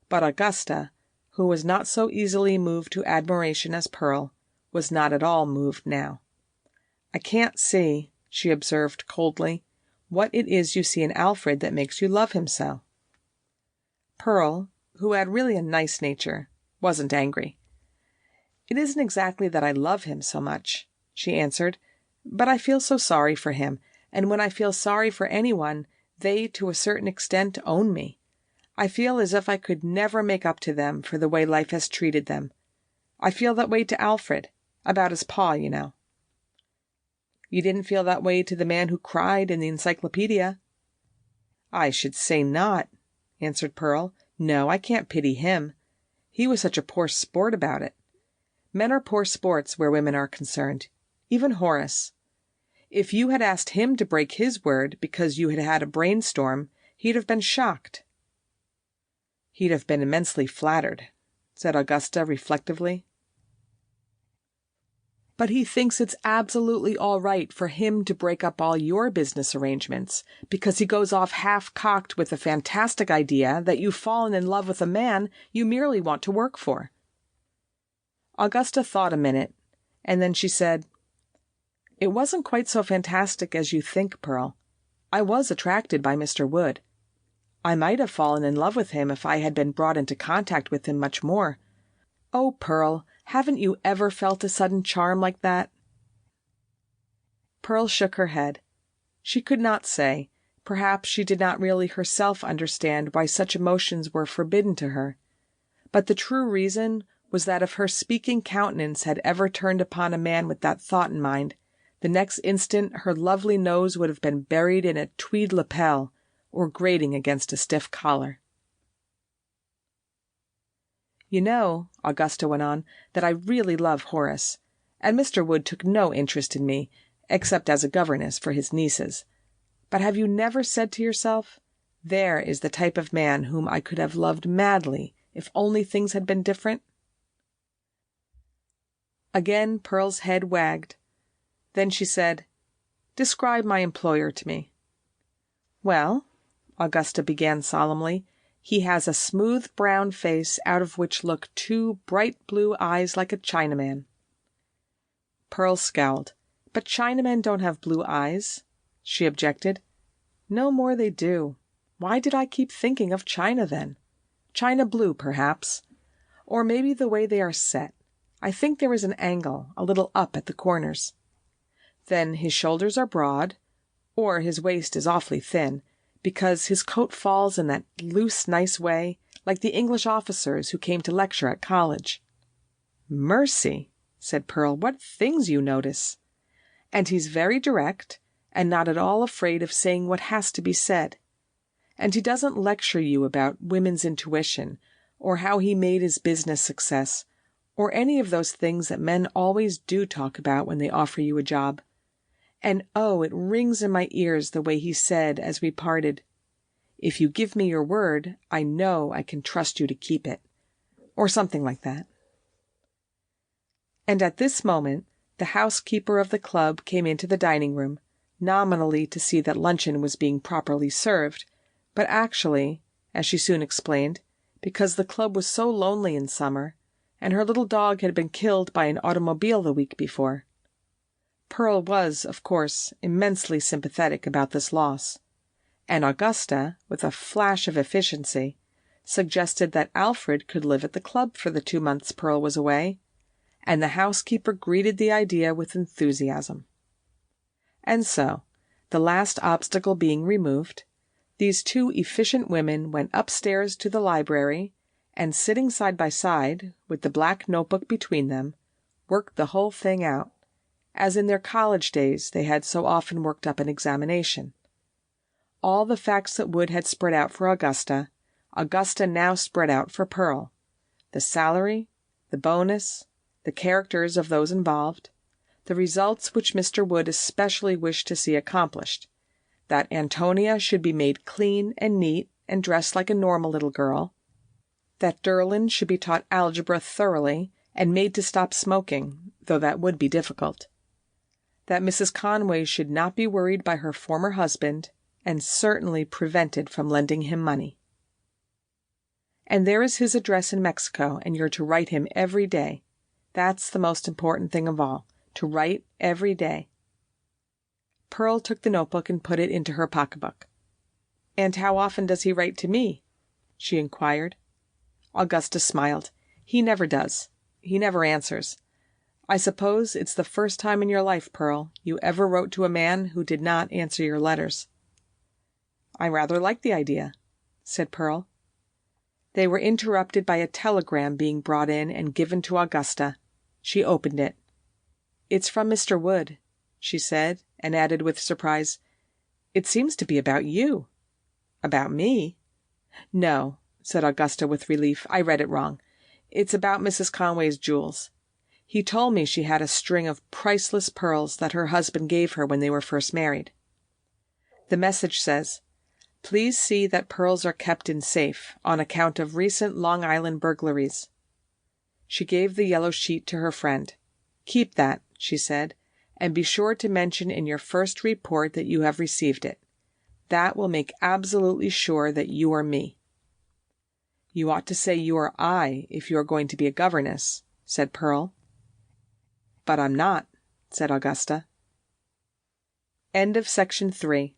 But Augusta, who was not so easily moved to admiration as Pearl, was not at all moved now. "I can't see," she observed coldly, "what it is you see in Alfred that makes you love him so." Pearl, who had really a nice nature, wasn't angry. "It isn't exactly that I love him so much," she answered, "but I feel so sorry for him, and when I feel sorry for anyone, they, to a certain extent, own me. I feel as if I could never make up to them for the way life has treated them. I feel that way to Alfred, about his paw, you know." "You didn't feel that way to the man who cried in the encyclopedia?" "I should say not," answered Pearl. "No, I can't pity him. He was such a poor sport about it. Men are poor sports where women are concerned. Even Horace. If you had asked him to break his word because you had had a brainstorm, he'd have been shocked." "He'd have been immensely flattered," said Augusta reflectively. "But he thinks it's absolutely all right for him to break up all your business arrangements, because he goes off half-cocked with the fantastic idea that you've fallen in love with a man you merely want to work for." Augusta thought a minute, and then she said, "It wasn't quite so fantastic as you think, Pearl. I was attracted by Mr. Wood. I might have fallen in love with him if I had been brought into contact with him much more. Oh, Pearl, haven't you ever felt a sudden charm like that?" Pearl shook her head. She could not say. Perhaps she did not really herself understand why such emotions were forbidden to her. But the true reason was that if her speaking countenance had ever turned upon a man with that thought in mind, the next instant her lovely nose would have been buried in a tweed lapel or grating against a stiff collar. "You know," Augusta went on, "that I really love Horace, and Mr. Wood took no interest in me, except as a governess for his nieces. But have you never said to yourself, 'There is the type of man whom I could have loved madly if only things had been different'?" Again Pearl's head wagged. Then she said, "Describe my employer to me." "Well," Augusta began solemnly, "he has a smooth brown face out of which look two bright blue eyes like a Chinaman." Pearl scowled. "But Chinamen don't have blue eyes," she objected. "No more they do. Why did I keep thinking of China then? China blue, perhaps. Or maybe the way they are set. I think there is an angle, a little up at the corners. Then his shoulders are broad, or his waist is awfully thin, because his coat falls in that loose, nice way, like the English officers who came to lecture at college." "Mercy," said Pearl, "what things you notice!" "And he's very direct, and not at all afraid of saying what has to be said. And he doesn't lecture you about women's intuition, or how he made his business success, or any of those things that men always do talk about when they offer you a job. And oh, it rings in my ears the way he said as we parted, 'If you give me your word, I know I can trust you to keep it,' or something like that." And at this moment The housekeeper of the club came into the dining room, nominally to see that luncheon was being properly served, but actually, as she soon explained, because the club was so lonely in summer, and her little dog had been killed by an automobile the week before. Pearl was, of course, immensely sympathetic about this loss, and Augusta, with a flash of efficiency, suggested that Alfred could live at the club for the 2 months Pearl was away, and the housekeeper greeted the idea with enthusiasm. And so, the last obstacle being removed, these two efficient women went upstairs to the library, and sitting side by side, with the black notebook between them, worked the whole thing out, as in their college days they had so often worked up an examination. All the facts that Wood had spread out for Augusta, Augusta now spread out for Pearl: the salary, the bonus, the characters of those involved, the results which Mr. Wood especially wished to see accomplished, that Antonia should be made clean and neat and dressed like a normal little girl, that Derlin should be taught algebra thoroughly and made to stop smoking, though that would be difficult, that Mrs. Conway should not be worried by her former husband, and certainly prevented from lending him money. And there is his address in Mexico, and you're to write him every day. That's the most important thing of all, to write every day. Pearl took the notebook and put it into her pocketbook. "And how often does he write to me?" she inquired. Augusta smiled. "He never does. He never answers. I suppose it's the first time in your life, Pearl, you ever wrote to a man who did not answer your letters." "I rather like the idea," said Pearl. They were interrupted by a telegram being brought in and given to Augusta. She opened it. "It's from Mr. Wood," she said, and added with surprise, "It seems to be about you." "About me?" "No," said Augusta with relief. "I read it wrong. It's about Mrs. Conway's jewels. He told me she had a string of priceless pearls that her husband gave her when they were first married. The message says, 'Please see that pearls are kept in safe on account of recent Long Island burglaries.'" She gave the yellow sheet to her friend. "Keep that," she said, "and be sure to mention in your first report that you have received it. That will make absolutely sure that you are me." "You ought to say you are I if you are going to be a governess," said Pearl. "But I'm not," said Augusta. End of section 3.